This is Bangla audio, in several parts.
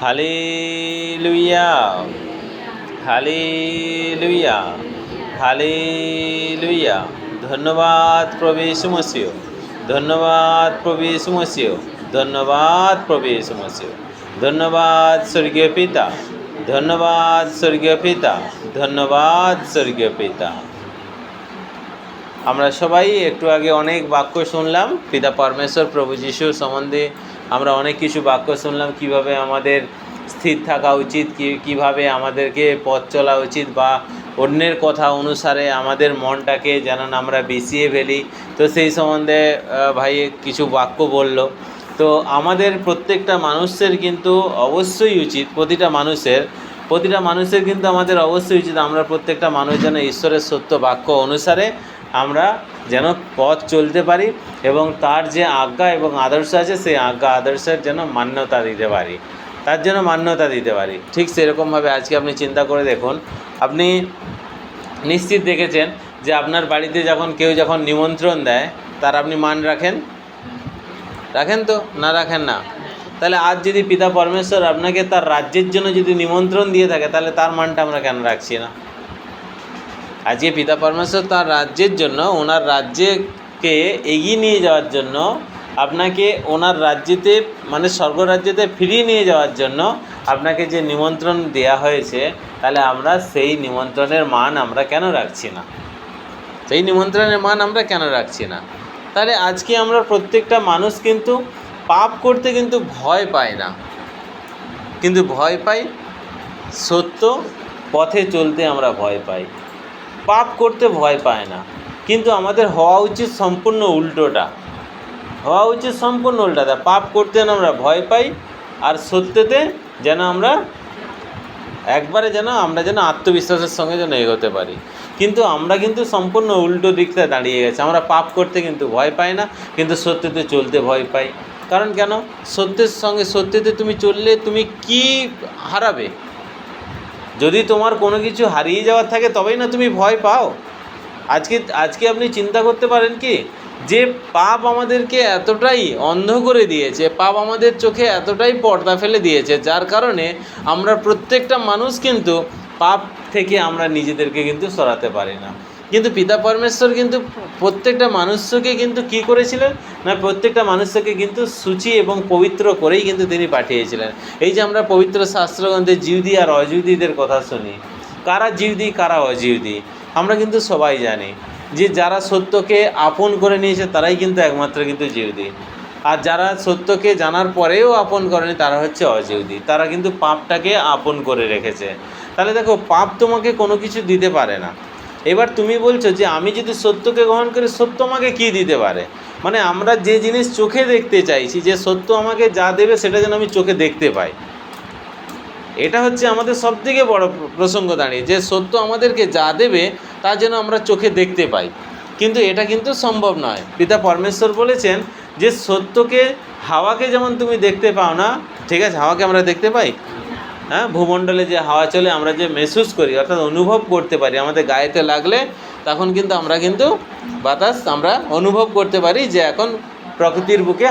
Hallelujah, hallelujah, hallelujah. ধন্যবাদ প্রভু যীশু মসিহ, ধন্যবাদ প্রভু যীশু মসিহ, ধন্যবাদ প্রভু যীশু মসিহ, ধন্যবাদ স্বর্গীয় পিতা, ধন্যবাদ স্বর্গীয় পিতা, ধন্যবাদ স্বর্গীয় পিতা। আমরা সবাই একটু আগে অনেক বাক্য শুনলাম পিতা পরমেশ্বর প্রভু যিশুর সম্বন্ধে। আমরা অনেক কিছু বাক্য শুনলাম, কিভাবে আমাদের স্থির থাকা উচিত, কিভাবে আমাদেরকে পথ চলা উচিত, বা অন্যের কথা অনুসারে আমাদের মনটাকে যেন আমরা বিষিয়ে ফেলি। তো সেই সম্বন্ধে ভাই কিছু বাক্য বলল। তো আমাদের প্রত্যেকটা মানুষের কিন্তু অবশ্যই উচিত, প্রতিটা মানুষের কিন্তু আমাদের অবশ্যই উচিত আমরা প্রত্যেকটা মানুষ যেন ঈশ্বরের সত্য বাক্য অনুসারে আমরা যেন পথ চলতে পারি, এবং তার যে আজ্ঞা এবং আদর্শ আছে সেই আজ্ঞা আদর্শের যেন মান্যতা দিতে পারি, তার জন্য মান্যতা দিতে পারি। ঠিক সেরকমভাবে আজকে আপনি চিন্তা করে দেখুন, আপনি নিশ্চিত দেখেছেন যে আপনার বাড়িতে কেউ যখন নিমন্ত্রণ দেয় তার আপনি মান রাখেন তো না রাখেন না? তাহলে আজ যদি পিতা পরমেশ্বর আপনাকে তার রাজ্যের জন্য যদি নিমন্ত্রণ দিয়ে থাকে, তাহলে তার মানটা আমরা কেন রাখছি না? আজকে পিতা পরমেশ্বর তার রাজ্যের জন্য, ওনার রাজ্যকে এগিয়ে নিয়ে যাওয়ার জন্য, আপনাকে ওনার রাজ্যেতে মানে স্বর্গরাজ্যতে ফিরিয়ে নিয়ে যাওয়ার জন্য আপনাকে যে নিমন্ত্রণ দেয়া হয়েছে, তাহলে আমরা সেই নিমন্ত্রণের মান আমরা কেন রাখছি না? সেই নিমন্ত্রণের মান আমরা কেন রাখছি না? তাহলে আজকে আমরা প্রত্যেকটা মানুষ কিন্তু পাপ করতে কিন্তু ভয় পায় না, কিন্তু ভয় পাই সত্য পথে চলতে আমরা ভয় পাই। পাপ করতে ভয় পায় না, কিন্তু আমাদের হওয়া উচিত সম্পূর্ণ উল্টোটা, পাপ করতে যেন আমরা ভয় পাই, আর সত্যতে যেন আমরা একবারে আমরা আত্মবিশ্বাসের সঙ্গে যেন এগোতে পারি। কিন্তু আমরা কিন্তু সম্পূর্ণ উল্টো দিকটা দাঁড়িয়ে গেছে। আমরা পাপ করতে কিন্তু ভয় পাই না, কিন্তু সত্যতে চলতে ভয় পাই। কারণ কেন? সত্যতে তুমি চললে তুমি কি হারাবে? যদি তোমার কোনো কিছু হারিয়ে যাওয়ার থাকে তবেই না তুমি ভয় পাও। আজকে আপনি চিন্তা করতে পারেন কি, যে পাপ আমাদেরকে এতটাই অন্ধ করে দিয়েছে, পাপ আমাদের চোখে এতটাই পর্দা ফেলে দিয়েছে, যার কারণে আমরা প্রত্যেকটা মানুষ কিন্তু পাপ থেকে আমরা নিজেদেরকে কিন্তু সরাতে পারি না। কিন্তু পিতা পরমেশ্বর কিন্তু প্রত্যেকটা মানুষকে কিন্তু কী করেছিলেন না, প্রত্যেকটা মানুষকে কিন্তু সূচি এবং পবিত্র করেই কিন্তু তিনি পাঠিয়েছিলেন। এই যে আমরা পবিত্র শাস্ত্রগ্রন্থে জিহুদি আর অজিহুদিদের কথা শুনি, কারা জিহুদি কারা অজিহুদি আমরা কিন্তু সবাই জানি, যে যারা সত্যকে আপন করে নিয়েছে তারাই কিন্তু একমাত্র কিন্তু জিহুদি, আর যারা সত্যকে জানার পরেও আপন করেনি তারা হচ্ছে অজিহুদি। তারা কিন্তু পাপটাকে আপন করে রেখেছে। তাহলে দেখো, পাপ তোমাকে কোনো কিছু দিতে পারে না। এবার তুমি বলছো যে আমি যদি সত্যকে গ্রহণ করি, সত্য আমাকে কী দিতে পারে? মানে আমরা যে জিনিস চোখে দেখতে চাইছি, যে সত্য আমাকে যা দেবে সেটা যেন আমি চোখে দেখতে পাই, এটা হচ্ছে আমাদের সবথেকে বড় প্রসঙ্গ দাঁড়িয়ে, যে সত্য আমাদেরকে যা দেবে তা যেন আমরা চোখে দেখতে পাই। কিন্তু এটা কিন্তু সম্ভব নয়। পিতা পরমেশ্বর বলেছেন যে সত্যকে, হাওয়াকে যেমন তুমি দেখতে পাও না, ঠিক আছে, হাওয়াকে আমরা দেখতে পাই, হ্যাঁ, ভূমণ্ডলে যে হাওয়া চলে আমরা যে মেহসুস করি, অর্থাৎ অনুভব করতে পারি, আমাদের গায়েতে লাগলে তখন কিন্তু আমরা বাতাস আমরা অনুভব করতে পারি যে এখন প্রকৃতির বুকে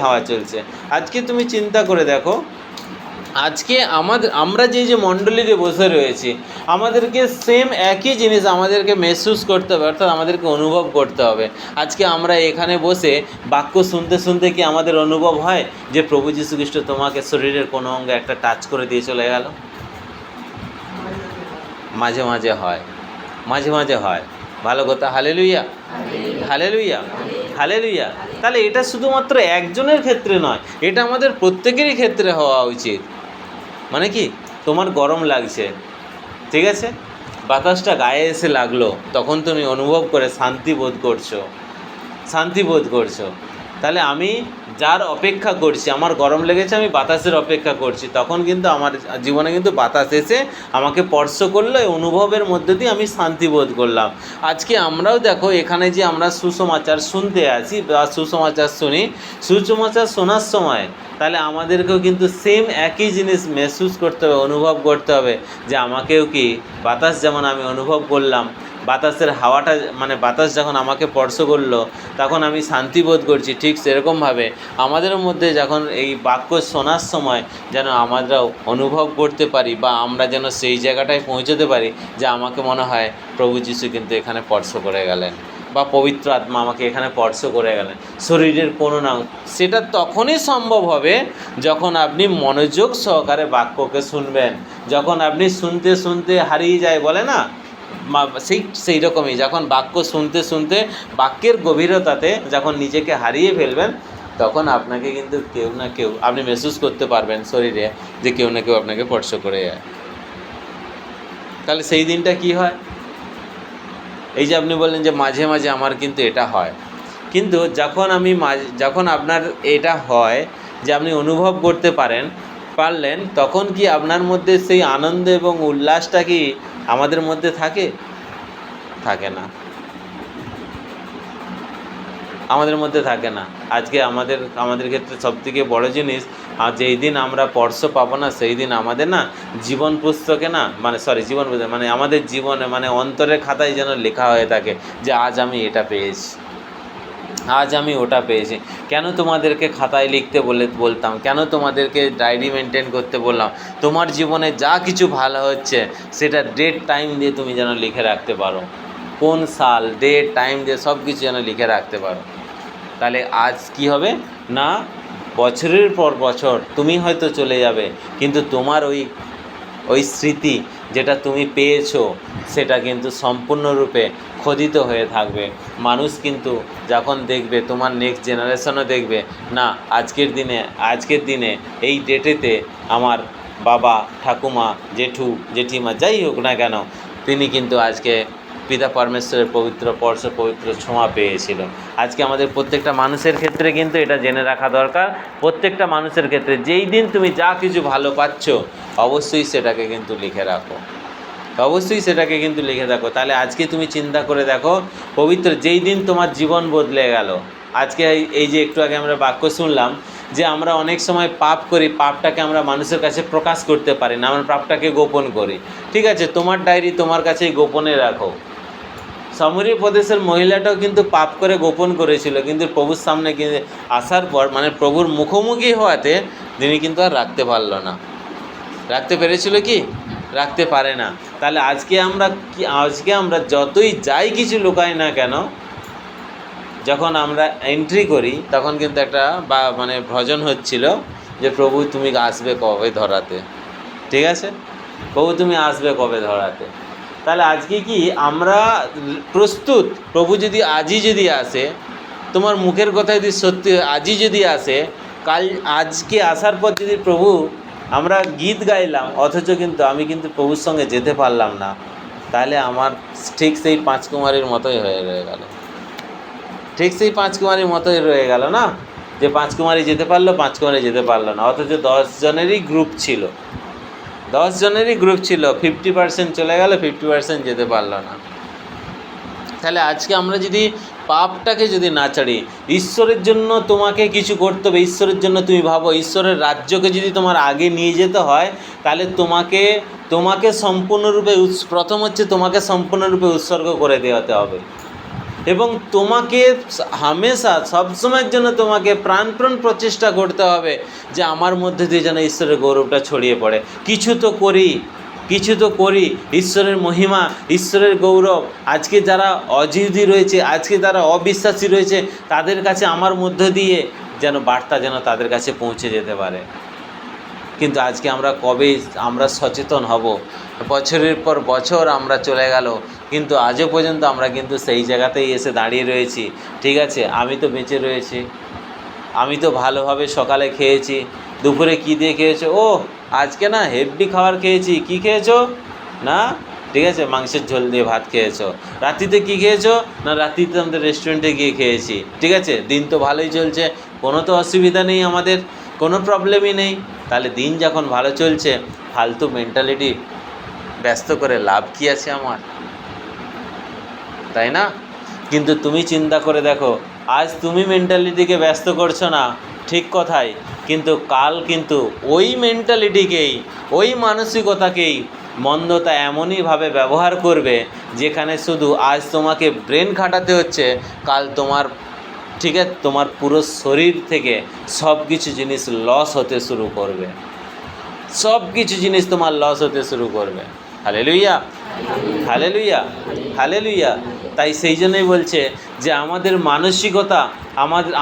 হাওয়া চলছে, আজকে তুমি চিন্তা করে দেখো, আজকে আমরা যে মণ্ডলীতে বসে রয়েছি, আমাদেরকে সেম একই জিনিস আমাদেরকে মেহসুস করতে হবে, অর্থাৎ আমাদেরকে অনুভব করতে হবে। আজকে আমরা এখানে বসে বাক্য শুনতে শুনতে কি আমাদের অনুভব হয় যে প্রভু যীশু খ্রিস্ট তোমাকে শরীরের কোনো অঙ্গে একটা টাচ করে দিয়ে চলে গেল? মাঝে মাঝে হয়। ভালো কথা, হালেলুয়া, হালেলুয়া, হালেলুয়া। তাহলে এটা শুধুমাত্র একজনের ক্ষেত্রে নয়, এটা আমাদের প্রত্যেকেরই ক্ষেত্রে হওয়া উচিত। মানে কি, তোমার গরম লাগছে, ঠিক আছে, বাতাসটা গায়ে এসে লাগলো, তখন তুমি অনুভব করে শান্তি বোধ করছো। তাহলে আমি যার অপেক্ষা করছি, আমার গরম লেগেছে, আমি বাতাসের অপেক্ষা করছি, তখন কিন্তু আমার জীবনে কিন্তু বাতাস এসে আমাকে স্পর্শ করলো, এই অনুভবের মধ্যে দিয়ে আমি শান্তি বোধ করলাম। আজকে আমরাও দেখো, এখানে যে আমরা সুসমাচার শুনতে আসি বা সুসমাচার শুনি, সুসমাচার শোনার সময় তাহলে আমাদেরকেও কিন্তু সেম একই জিনিস মেহসুস করতে হবে, অনুভব করতে হবে, যে আমাকেও কি বাতাস যেমন আমি অনুভব করলাম, বাতাসের হাওয়াটা মানে বাতাস যখন আমাকে স্পর্শ করলো তখন আমি শান্তি বোধ করছি, ঠিক সেরকমভাবে আমাদের মধ্যে যখন এই বাক্য শোনার সময় যেন আমরাও অনুভব করতে পারি বা আমরা যেন সেই জায়গাটায় পৌঁছতে পারি যে আমাকে মনে হয় প্রভু যিশু কিন্তু এখানে স্পর্শ করে গেলেন বা পবিত্র আত্মা আমাকে এখানে স্পর্শ করে গেলেন শরীরের কোনো না। সেটা তখনই সম্ভব হবে যখন আপনি মনোযোগ সহকারে বাক্যকে শুনবেন, যখন আপনি শুনতে শুনতে হারিয়ে যায় বলে না, সেই রকমই যখন বাক্য শুনতে শুনতে বাক্যের গভীরতাতে যখন নিজেকে হারিয়ে ফেলবেন তখন আপনাকে কিন্তু কেউ না কেউ আপনি মেহসুস করতে পারবেন শরীরে যে কেউ না কেউ আপনাকে স্পর্শ করে যায়। তাহলে সেই দিনটা কি হয়? এই যে আপনি বললেন যে মাঝে মাঝে আমার কিন্তু এটা হয়, কিন্তু যখন আপনার এটা হয় যে আপনি অনুভব করতে পারলেন তখন কি আপনার মধ্যে সেই আনন্দ এবং উল্লাসটা কি আমাদের মধ্যে থাকে? থাকে না, আমাদের মধ্যে থাকে না। আজকে আমাদের ক্ষেত্রে সবথেকে বড় জিনিস, আর যেই দিন আমরা স্পর্শ পাবো না সেই দিন আমাদের না জীবন পুস্তকে না জীবন মানে আমাদের জীবনে মানে অন্তরের খাতায় যেন লেখা হয়ে থাকে যে আজ আমি এটা পেয়েছি, আজ আমি ওটা পেয়েছি। কেন তোমাদেরকে খাতায় লিখতে বলতাম, কেন তোমাদেরকে ডায়েরি মেনটেন করতে বললাম? তোমার জীবনে যা কিছু ভালো হচ্ছে সেটা ডেট টাইম দিয়ে তুমি যেন লিখে রাখতে পারো, কোন সাল ডেট টাইম দিয়ে সব কিছু যেন লিখে রাখতে পারো। তাহলে আজ কি হবে না, বছরের পর বছর তুমি হয়তো চলে যাবে কিন্তু তোমার ওই স্মৃতি যেটা তুমি পেয়েছো সেটা কিন্তু সম্পূর্ণরূপে খোদিত হয়ে থাকবে। মানুষ কিন্তু যখন দেখবে, তোমার নেক্সট জেনারেশনও দেখবে না আজকের দিনে এই ডেটেতে আমার বাবা, ঠাকুমা, জেঠু, জেঠিমা যাই হোক না কেন তিনি কিন্তু আজকে পিতা পরমেশ্বরের পবিত্র স্পর্শ, পবিত্র ছোঁয়া পেয়েছিল। আজকে আমাদের প্রত্যেকটা মানুষের ক্ষেত্রে কিন্তু এটা জেনে রাখা দরকার। প্রত্যেকটা মানুষের ক্ষেত্রে যেই দিন তুমি যা কিছু ভালো পাচ্ছ অবশ্যই সেটাকে কিন্তু লিখে রাখো, অবশ্যই সেটাকে কিন্তু লিখে রাখো। তাহলে আজকে তুমি চিন্তা করে দেখো, পবিত্র যেই দিন তোমার জীবন বদলে গেল। আজকে এই যে একটু আগে আমরা বাক্য শুনলাম যে আমরা অনেক সময় পাপ করি, পাপটাকে আমরা মানুষের কাছে প্রকাশ করতে পারি না, আমরা পাপটাকে গোপন করি। ঠিক আছে, তোমার ডায়েরি তোমার কাছেই গোপনে রাখো। সমরী প্রদেশের মহিলাটাও কিন্তু পাপ করে গোপন করেছিল, কিন্তু প্রভুর সামনে কিন্তু আসার পর মানে প্রভুর মুখোমুখি হওয়াতে তিনি কিন্তু আর রাখতে পারল না। রাখতে পেরেছিল কি? রাখতে পারে না। তাহলে আজকে আমরা যতই যাই কিছু লুকাই না কেন, যখন আমরা এন্ট্রি করি তখন কিন্তু একটা ভজন হচ্ছিল যে প্রভু তুমি আসবে কবে ধরাতে। ঠিক আছে, প্রভু তুমি আসবে কবে ধরাতে। তাহলে আজকে কি আমরা প্রস্তুত? প্রভু যদি আজই যদি আসে, তোমার মুখের কথা যদি সত্যি আজই যদি আসে, আজকে আসার পর যদি প্রভু আমরা গীত গাইলাম অথচ কিন্তু আমি কিন্তু প্রভুর সঙ্গে যেতে পারলাম না, তাহলে আমার ঠিক সেই পাঁচ কুমারীর মতোই হয়ে রয়ে গেল। ঠিক সেই পাঁচ কুমারীর মতোই রয়ে গেল না, যে পাঁচ কুমারী যেতে পারলো, পাঁচ কুমারী যেতে পারলো না, অথচ 10 জনেরই গ্রুপ ছিল, 10 জনেরই গ্রুপ ছিল, 50% চলে গেল, 50% যেতে পারলো না। তাহলে আজকে আমরা যদি পাপটাকে যদি না ছাড়ি, ঈশ্বরের জন্য তোমাকে কিছু করতে হবে, ঈশ্বরের জন্য তুমি ভাবো, ঈশ্বরের রাজ্যকে যদি তোমার আগে নিয়ে যেতে হয় তাহলে তোমাকে সম্পূর্ণরূপে প্রথম হচ্ছে তোমাকে সম্পূর্ণরূপে উৎসর্গ করে দেওয়াতে হবে, এবং তোমাকে হামেশা সবসময়ের জন্য তোমাকে প্রাণপ্রাণ প্রচেষ্টা করতে হবে যে আমার মধ্যে দিয়ে যেন ঈশ্বরের গৌরবটা ছড়িয়ে পড়ে। কিছু তো করি ঈশ্বরের মহিমা, ঈশ্বরের গৌরব আজকে যারা অজিদি রয়েছে, আজকে যারা অবিশ্বাসী রয়েছে তাদের কাছে আমার মধ্য দিয়ে যেন বার্তা যেন তাদের কাছে পৌঁছে যেতে পারে। কিন্তু আজকে আমরা সচেতন হব? বছরের পর বছর আমরা চলে গেল, কিন্তু আজও পর্যন্ত আমরা কিন্তু সেই জায়গাতেই এসে দাঁড়িয়ে রয়েছি। ঠিক আছে, আমি তো বেঁচে রয়েছি, আমি তো ভালোভাবে সকালে খেয়েছি, দুপুরে কী দিয়ে খেয়েছো? ও আজকে না হেভি খাবার খেয়েছি। কি খেয়েছো? না ঠিক আছে, মাংসের ঝোল দিয়ে ভাত খেয়েছো। রাত্রিতে কী খেয়েছো? না রাত্রিতে আমাদের রেস্টুরেন্টে গিয়ে খেয়েছি। ঠিক আছে, দিন তো ভালোই চলছে, কোনো তো অসুবিধা নেই, আমাদের কোনো প্রবলেমই নেই। তাহলে দিন যখন ভালো চলছে, ফালতু মেন্টালিটি ব্যস্ত করে লাভ কী আছে আমার, তাই না? কিন্তু তুমি চিন্তা করে দেখো, আজ তুমি মেন্টালিটিকে ব্যস্ত করছো না, ঠিক কথাই, কিন্তু কাল কিন্তু ওই মেন্টালিটিকেই, ওই মানসিকতাকেই মন্দতা এমনইভাবে ব্যবহার করবে যেখানে শুধু আজ তোমাকে ব্রেন খাটাতে হচ্ছে, কাল তোমার ঠিক আছে তোমার পুরো শরীর থেকে সব কিছু জিনিস লস হতে শুরু করবে, সব কিছু জিনিস তোমার লস হতে শুরু করবে। Hallelujah, hallelujah, hallelujah. তাই সেই জন্যই বলছে যে আমাদের মানসিকতা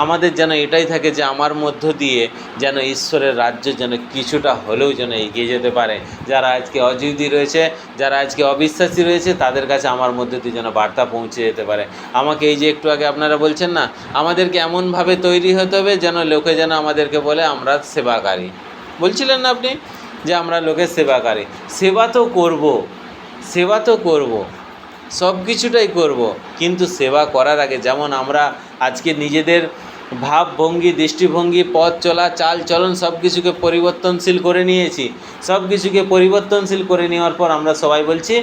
আমাদের যেন এটাই থাকে যে আমার মধ্য দিয়ে যেন ঈশ্বরের রাজ্য যেন কিছুটা হলেও যেন এগিয়ে যেতে পারে। যারা আজকে অযুদি রয়েছে, যারা আজকে অবিশ্বাসী রয়েছে, তাদের কাছে আমার মধ্য দিয়ে যেন বার্তা পৌঁছে যেতে পারে। আমাকে এই যে একটু আগে আপনারা বলছেন না, আমাদেরকে এমনভাবে তৈরি হতে হবে যেন লোকে যেন আমাদেরকে বলে আমরা সেবাকারী। বলছিলেন না আপনি যে আমরা লোকের সেবাকারী? সেবা তো করব, সেবা তো করব, সব কিছুটাই করব, কিন্তু সেবা করার আগে যেমন আমরা আজকে নিজেদের ভাবভঙ্গি, দৃষ্টিভঙ্গি, পথ চলা, চাল চলন সব কিছুকে পরিবর্তনশীল করে নিয়েছি। সব কিছুকে পরিবর্তনশীল করে নেওয়ার পর আমরা সবাই বলছি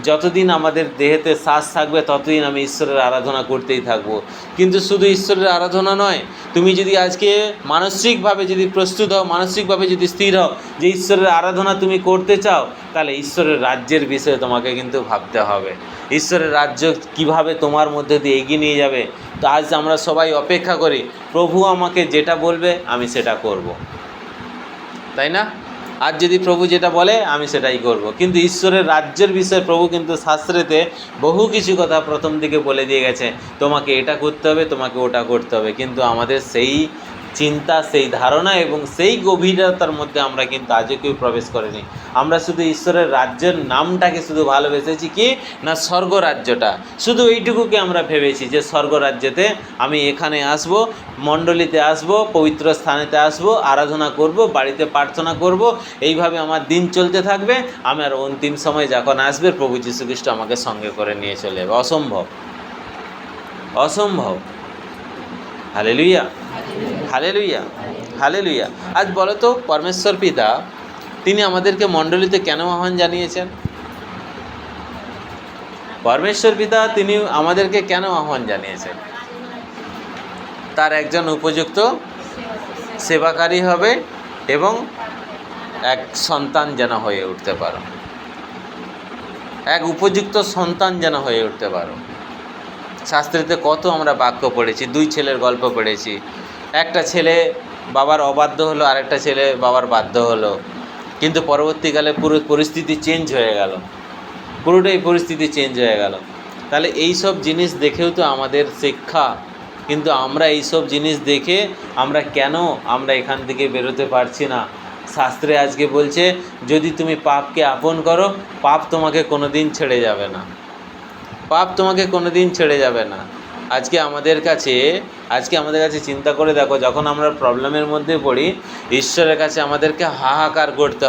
যতদিন আমাদের দেহেতে শ্বাস থাকবে ততদিন আমি ঈশ্বরের আরাধনা করতেই থাকব। কিন্তু শুধু ঈশ্বরের আরাধনা নয়, তুমি যদি আজকে মানসিকভাবে যদি প্রস্তুত হও, মানসিকভাবে যদি স্থির হও যে ঈশ্বরের আরাধনা তুমি করতে চাও, তাহলে ঈশ্বরের রাজ্যের বিষয়ে তোমাকে কিন্তু ভাবতে হবে। ঈশ্বরের রাজ্য কিভাবে তোমার মধ্যে দিয়ে এগিয়ে নিয়ে যাবে। তো আজ আমরা সবাই অপেক্ষা করি প্রভু আমাকে যেটা বলবে আমি সেটা করব, তাই না? আজ যদি প্রভু যেটা বলে আমি সেটাই করব। কিন্তু ঈশ্বরের রাজ্যের বিষয়ে প্রভু কিন্তু শাস্ত্রেতে বহু কিছু কথা প্রথম দিকে বলে দিয়ে গেছে, তোমাকে এটা করতে হবে, তোমাকে ওটা করতে হবে। কিন্তু আমাদের সেই চিন্তা, সেই ধারণা এবং সেই গভীরতার মধ্যে আমরা কিন্তু আজও কেউ প্রবেশ করিনি। আমরা শুধু ঈশ্বরের রাজ্যের নামটাকে শুধু ভালোবেসেছি কি না, স্বর্গরাজ্যটা, শুধু এইটুকুকে আমরা ভেবেছি যে স্বর্গরাজ্যেতে আমি এখানে আসব, মণ্ডলীতে আসব, পবিত্র স্থানেতে আসব, আরাধনা করব, বাড়িতে প্রার্থনা করব, এইভাবে আমার দিন চলতে থাকবে। আমার অন্তিম সময় যখন আসবে প্রভু যীশু খ্রিস্ট আমাকে সঙ্গে করে নিয়ে চলে যাবে। অসম্ভব, অসম্ভব। Hallelujah, hallelujah, hallelujah. আজ বলো তো পরমেশ্বর পিতা তিনি আমাদেরকে মণ্ডলীতে কেন আহ্বান জানিয়েছেন? পরমেশ্বর পিতা তিনি আমাদেরকে কেন আহ্বান জানিয়েছেন? তার একজন উপযুক্ত সেবাকারী হবে এবং এক সন্তান যেন হয়ে উঠতে পারো, এক উপযুক্ত সন্তান যেন হয়ে উঠতে পারো। শাস্ত্রেতে কত আমরা বাক্য পড়েছি, দুই ছেলের গল্প পড়েছি। একটা ছেলে বাবার অবাধ্য হলো, আরেকটা ছেলে বাবার বাধ্য হলো, কিন্তু পরবর্তীকালে পুরো পরিস্থিতি চেঞ্জ হয়ে গেল, পুরোটাই পরিস্থিতি চেঞ্জ হয়ে গেল। তাহলে এই সব জিনিস দেখেও তো আমাদের শিক্ষা, কিন্তু আমরা এই সব জিনিস দেখে আমরা এখান থেকে বেরোতে পারছি না। শাস্ত্রে আজকে বলছে যদি তুমি পাপকে আপন করো, পাপ তোমাকে কোনো দিন ছেড়ে যাবে না, পাপ তোমাকে কোনো দিন ছেড়ে যাবে না। আজকে আমাদের কাছে চিন্তা করে দেখো, যখন আমরা প্রবলেমের মধ্যে পড়ি ঈশ্বরের কাছে আমাদেরকে হাহাকার করতে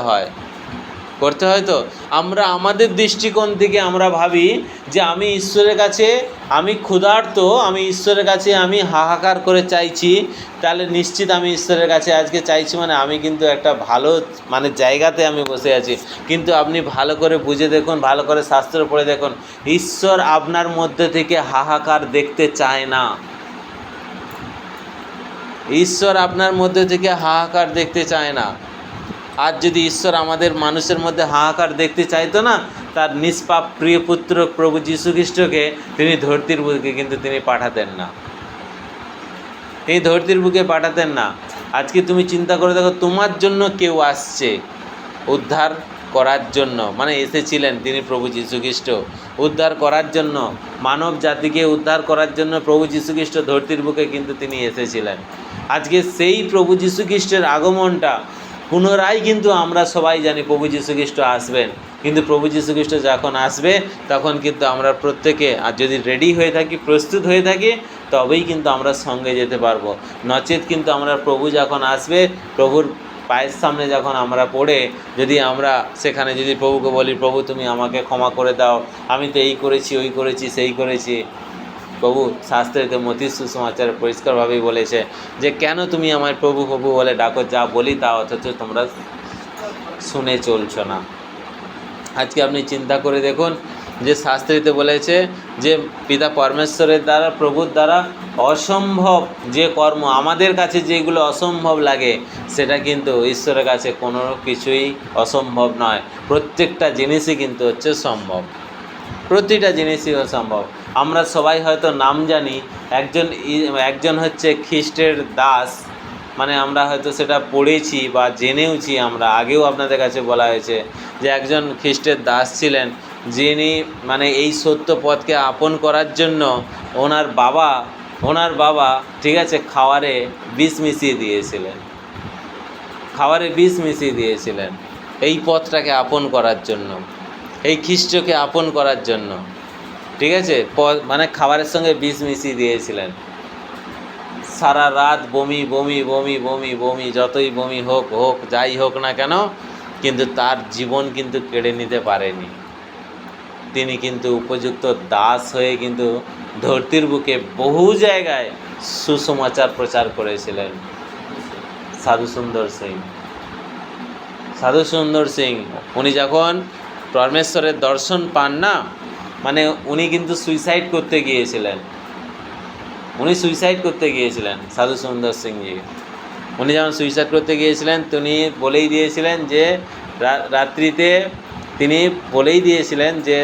হয় তো। আমরা আমাদের দৃষ্টিকোণ থেকে আমরা ভাবি যে আমি ঈশ্বরের কাছে আমি ক্ষুধার্ত, আমি ঈশ্বরের কাছে আমি হাহাকার করে চাইছি, তাহলে নিশ্চিত আমি ঈশ্বরের কাছে আজকে চাইছি মানে আমি কিন্তু একটা ভালো জায়গাতে আমি বসে আছি। কিন্তু আপনি ভালো করে বুঝে দেখুন, ভালো করে শাস্ত্র পড়ে দেখুন, ঈশ্বর আপনার মধ্যে থেকে হাহাকার দেখতে চায় না। ঈশ্বর আপনার মধ্যে থেকে হাহাকার দেখতে চায় না। আজ যদি ঈশ্বর আমাদের মানুষের মধ্যে হাহাকার দেখতে চাইতো না, তার নিষ্পাপ প্রিয় পুত্র প্রভু যীশু খ্রিস্টকে তিনি ধরতির বুকে কিন্তু তিনি পাঠাতেন না, এই ধরতির বুকে পাঠাতেন না। আজকে তুমি চিন্তা করে দেখো, তোমার জন্য কেউ আসছে উদ্ধার করার জন্য, এসেছিলেন তিনি প্রভু যীশু খ্রিস্ট উদ্ধার করার জন্য, মানব জাতিকে উদ্ধার করার জন্য প্রভু যীশু খ্রিস্ট ধরতির বুকে কিন্তু তিনি এসেছিলেন। আজকে সেই প্রভু যীশু খ্রিস্টের আগমনটা পুনরায় কিন্তু আমরা সবাই জানি প্রভু যীশু খ্রিস্ট আসবেন। কিন্তু প্রভু যীশু খ্রিস্ট যখন আসবে তখন কিন্তু আমরা প্রত্যেকে আর যদি রেডি হয়ে থাকি, প্রস্তুত হয়ে থাকি, তবেই কিন্তু আমরা সঙ্গে যেতে পারবো। নচেত কিন্তু আমরা প্রভু যখন আসবে, প্রভুর পায়ের সামনে যখন আমরা পড়ে যদি আমরা সেখানে যদি প্রভুকে বলি, প্রভু তুমি আমাকে ক্ষমা করে দাও, আমি তো এই করেছি, ওই করেছি, সেই করেছি, প্রভু শাস্ত্রেতে মতি সুসমাচার পরিষ্কারভাবেই বলেছে যে কেন তুমি আমায় প্রভু প্রভু বলে ডাকো, যা বলি তা অথচ তোমরা শুনে চলছো না। আজকে আপনি চিন্তা করে দেখুন, যে শাস্ত্রীতে বলেছে যে পিতা পরমেশ্বরের দ্বারা, প্রভুর দ্বারা অসম্ভব যে কর্ম, আমাদের কাছে যেগুলো অসম্ভব লাগে সেটা কিন্তু ঈশ্বরের কাছে কোনো কিছুই অসম্ভব নয়। প্রত্যেকটা জিনিসই কিন্তু হচ্ছে সম্ভব, প্রতিটা জিনিসই সম্ভব। আমরা সবাই হয়তো নাম জানি, একজন হচ্ছে খ্রিস্টের দাস, মানে আমরা হয়তো সেটা পড়েছি বা জেনেওছি, আমরা আগেও আপনাদের কাছে বলা হয়েছে যে একজন খ্রিস্টের দাস ছিলেন, যিনি মানে এই সত্য পথকে আপন করার জন্য ওনার বাবা ঠিক আছে খাওয়ারে বিষ মিশিয়ে দিয়েছিলেন এই পথটাকে আপন করার জন্য, এই খ্রিস্টকে আপন করার জন্য, ঠিক আছে, মানে খাবারের সঙ্গে বিষ মিশিয়ে দিয়েছিলেন। সারা রাত বমি বমি বমি বমি বমি, যতই বমি হোক যাই হোক না কেন, কিন্তু তার জীবন কিন্তু কেড়ে নিতে পারেনি। তিনি কিন্তু উপযুক্ত দাস হয়ে কিন্তু ধরতির বুকে বহু জায়গায় সুসমাচার প্রচার করেছিলেন। সাধু সুন্দর সিং উনি যখন পরমেশ্বরের দর্শন পান না, মানে উনি কিন্তু সুইসাইড করতে গিয়েছিলেন সাধু সুন্দর সিংজি। উনি যখন সুইসাইড করতে গিয়েছিলেন, তিনি বলেই দিয়েছিলেন যে রাত্রিতে তিনি বলেই দিয়েছিলেন যে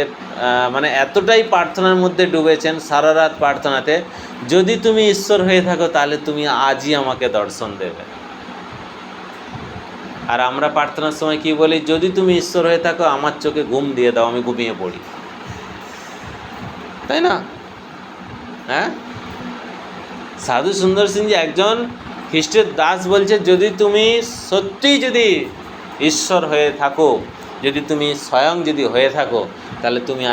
মানে এতটাই প্রার্থনার মধ্যে ডুবেছেন, সারা রাত প্রার্থনাতে, যদি তুমি ঈশ্বর হয়ে থাকো তাহলে তুমি আজই আমাকে দর্শন দেবে। আর আমরা প্রার্থনার সময় কি বলি, যদি তুমি ঈশ্বর হয়ে থাকো আমার চোখে ঘুম দিয়ে দাও, আমি ঘুমিয়ে পড়ি, তাই না? হ্যাঁ, সাধু সুন্দর সিং যে একজন খ্রিস্টের দাস বলছে, যদি তুমি সত্যিই যদি ঈশ্বর হয়ে থাকো, যদি তুমি স্বয়ং যদি হয়ে থাকো, তাহলে তুমি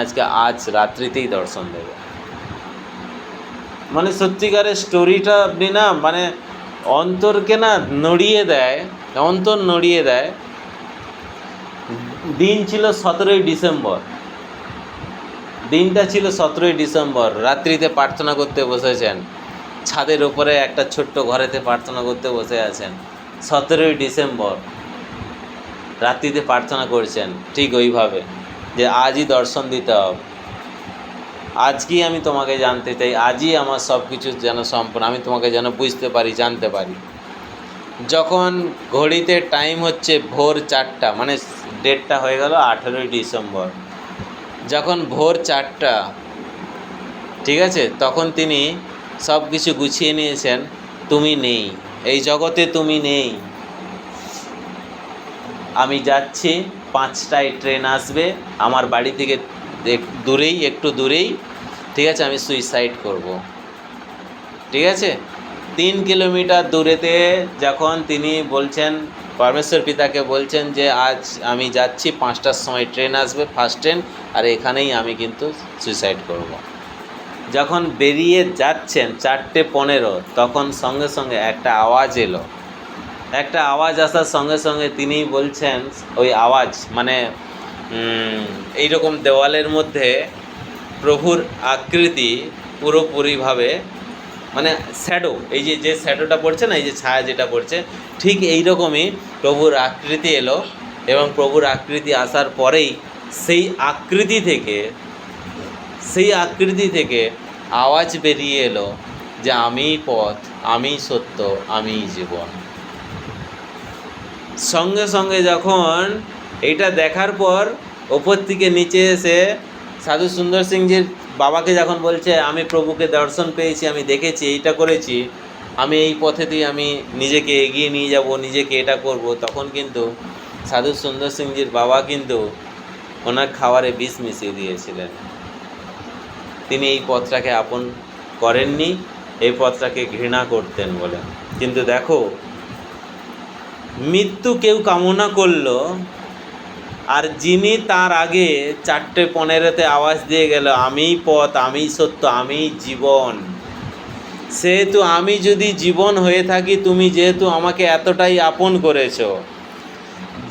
আজ রাত্রিতেই দর্শন দেবে। মানে সত্যিকারের স্টোরিটা আপনি না, মানে অন্তর নড়িয়ে দেয়। দিন ছিল 17ই ডিসেম্বর, দিনটা ছিল 17ই ডিসেম্বর, রাত্রিতে প্রার্থনা করতে বসেছেন, ছাদের ওপরে একটা ছোট্ট ঘরেতে প্রার্থনা করতে বসে আছেন, 17ই ডিসেম্বর রাত্রিতে প্রার্থনা করছেন, ঠিক ওইভাবে যে আজই দর্শন দিতে হবে, আজকেই আমি তোমাকে জানতে চাই, আজই আমার সব কিছু যেন সম্পূর্ণ, আমি তোমাকে যেন বুঝতে পারি, জানতে পারি। যখন ঘড়িতে টাইম হচ্ছে ভোর 4টা, মানে ডেটটা হয়ে গেল 18ই ডিসেম্বর, যখন ভোর 4টা, ঠিক আছে, তখন তিনি সব কিছু গুছিয়ে নিয়েছেন, তুমি নেই এই জগতে, তুমি নেই, আমি যাচ্ছি, 5টায় ট্রেন আসবে, আমার বাড়ি থেকে একটু দূরেই, ঠিক আছে, আমি সুইসাইড করব, ঠিক আছে। 3 কিলোমিটার দূরেতে যখন তিনি বলছেন, পরমেশ্বর পিতাকে বলছেন যে আজ আমি যাচ্ছি, 5টার সময় ট্রেন আসবে, ফার্স্ট ট্রেন, আর এখানেই আমি কিন্তু সুইসাইড করব। যখন বেরিয়ে যাচ্ছেন 4:15, তখন সঙ্গে সঙ্গে একটা আওয়াজ এলো, একটা আওয়াজ আসার সঙ্গে সঙ্গে তিনি বলছেন, ওই আওয়াজ মানে এইরকম দেওয়ালের মধ্যে প্রভুর আকৃতি পুরোপুরিভাবে, মানে শ্যাডো, এই যে শ্যাডোটা পড়ছে না, এই যে ছায়া যেটা পড়ছে, ঠিক এই রকমই প্রভুর আকৃতি এলো, এবং প্রভুর আকৃতি আসার পরেই সেই আকৃতি থেকে আওয়াজ বেরিয়ে এলো যে আমিই পথ, আমিই সত্য, আমিই জীবন। সঙ্গে সঙ্গে যখন এইটা দেখার পর ওপর থেকে নিচে এসে সাধু সুন্দর সিংজির বাবাকে যখন বলছে, আমি প্রভুকে দর্শন পেয়েছি, আমি দেখেছি, এইটা করেছি, আমি এই পথে দিয়ে আমি নিজেকে এগিয়ে নিয়ে যাব, নিজেকে এটা করব, তখন কিন্তু সাধু সুন্দর সিংজির বাবা কিন্তু ওনার খাবারে বিষ মিশিয়ে দিয়েছিলেন। তিনি এই পথটাকে আপন করেননি, এই পথটাকে ঘৃণা করতেন বলে। কিন্তু দেখো, মৃত্যু কেউ কামনা করলো, আর যিনি তার আগে 4:15 আওয়াজ দিয়ে গেল, আমিই পথ, আমিই সত্য, আমিই জীবন, সেহেতু আমি যদি জীবন হয়ে থাকি, তুমি যেহেতু আমাকে এতটাই আপন করেছো,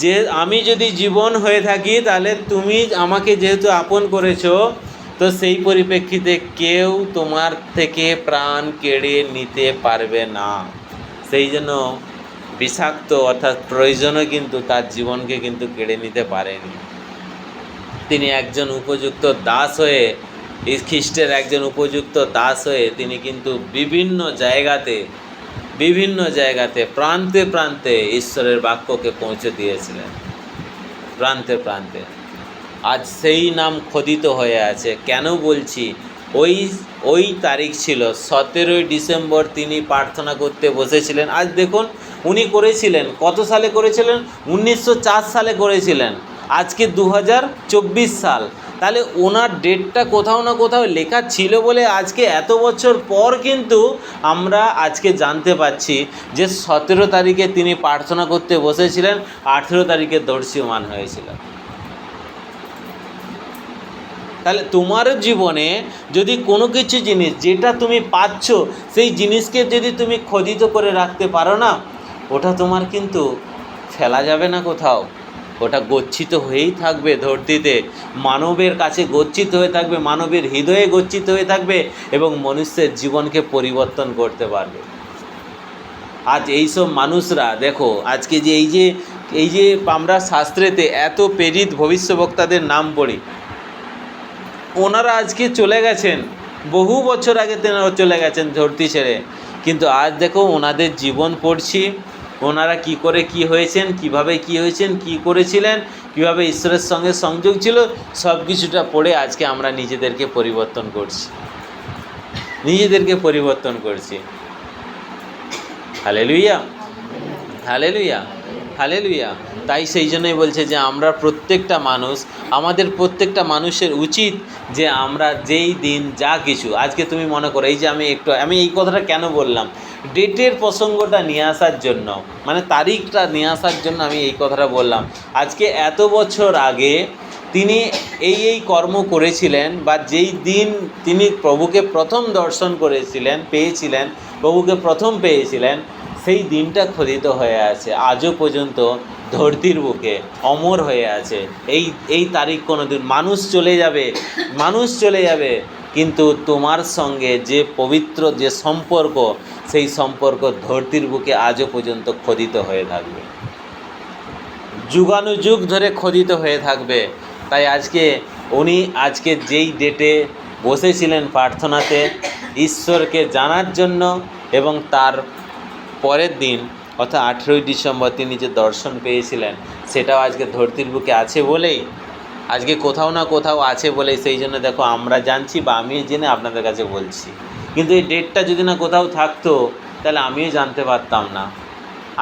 যে আমি যদি জীবন হয়ে থাকি, তাহলে তুমি আমাকে যেহেতু আপন করেছো, তো সেই পরিপ্রেক্ষিতে কেউ তোমার থেকে প্রাণ কেড়ে নিতে পারবে না। সেই জন্য বিষাক্ত অর্থাৎ প্রয়োজনও কিন্তু তার জীবনকে কিন্তু কেড়ে নিতে পারেনি। তিনি একজন উপযুক্ত দাস হয়ে, এই খ্রিস্টের একজন উপযুক্ত দাস হয়ে তিনি কিন্তু বিভিন্ন জায়গাতে প্রান্তে প্রান্তে ঈশ্বরের বাক্যকে পৌঁছে দিয়েছিলেন, প্রান্তে প্রান্তে। আজ সেই নাম খোদিত হয়ে আছে। কেন বলছি? ওই তারিখ ছিল 17ই ডিসেম্বর, তিনি প্রার্থনা করতে বসেছিলেন। আজ দেখুন উনি করেছিলেন, কত সালে করেছিলেন? 1904 সালে করেছিলেন। আজকে 2024 সাল। তাহলে ওনার ডেটটা কোথাও না কোথাও লেখা ছিল বলে আজকে এত বছর পর কিন্তু আমরা আজকে জানতে পাচ্ছি যে 17 তারিখে তিনি প্রার্থনা করতে বসেছিলেন, 18 তারিখে দর্শীয়মান হয়েছিল। তাহলে তোমার জীবনে যদি কোনো কিছু জিনিস যেটা তুমি পাচ্ছ, সেই জিনিসকে যদি তুমি খোদিত করে রাখতে পারো না, ওটা তোমার কিন্তু ফেলা যাবে না কোথাও, ওটা গচ্ছিত হয়েই থাকবে ধরতিতে, মানবের কাছে গচ্ছিত হয়ে থাকবে, মানবের হৃদয়ে গচ্ছিত হয়ে থাকবে এবং মনুষ্যের জীবনকে পরিবর্তন করতে পারবে। আজ এইসব মানুষরা দেখো, আজকে যে এই যে আমরা শাস্ত্রেতে এত প্রেরিত ভবিষ্যবক্তাদের নাম পড়ি, ওনারা আজকে চলে গেছেন, বহু বছর আগে তেনারা চলে গেছেন ধরতি ছেড়ে, কিন্তু আজ দেখো ওনাদের জীবন পড়ছি, ওনারা কি করে কি হয়েছেন, কিভাবে কি হয়েছেন, কি করেছিলেন, কিভাবে ঈশ্বরের সঙ্গে সংযোগ ছিল, সব কিছুটা পড়ে আজকে আমরা নিজেদেরকে পরিবর্তন করছি। Hallelujah, hallelujah, hallelujah. তাই সেই জন্যই বলছে যে আমরা আমাদের প্রত্যেকটা মানুষের উচিত যে আমরা যেই দিন যা কিছু, আজকে তুমি মনে করো, এই যে আমি এই কথাটা কেন বললাম, ডেটের প্রসঙ্গটা নিয়ে আসার জন্য, মানে তারিখটা নিয়ে আসার জন্য আমি এই কথাটা বললাম। আজকে এত বছর আগে তিনি এই কর্ম করেছিলেন, বা যেই দিন তিনি প্রভুকে প্রথম দর্শন পেয়েছিলেন, প্রভুকে প্রথম পেয়েছিলেন, সেই দিনটা খোদিত হয়ে আছে আজও পর্যন্ত ধরতির বুকে, অমর হয়ে আছে। এই তারিখ কোনো দিন মানুষ চলে যাবে, কিন্তু তোমার সঙ্গে যে পবিত্র যে সম্পর্ক, সেই সম্পর্ক ধরতির বুকে আজও পর্যন্ত খোদিত হয়ে থাকবে, যুগানুযুগ ধরে খোদিত হয়ে থাকবে। তাই উনি যেই ডেটে বসেছিলেন প্রার্থনাতে ঈশ্বরকে জানার জন্য, এবং তার পরের দিন অর্থাৎ 18ই ডিসেম্বর তিনি যে দর্শন পেয়েছিলেন, সেটাও আজকে ধরতির বুকে আছে বলেই, আজকে কোথাও না কোথাও আছে বলেই, সেই জন্য দেখো আমরা জানছি, বা আমিও জেনে আপনাদের কাছে বলছি। কিন্তু এই ডেটটা যদি না কোথাও থাকতো, তাহলে আমিও জানতে পারতাম না,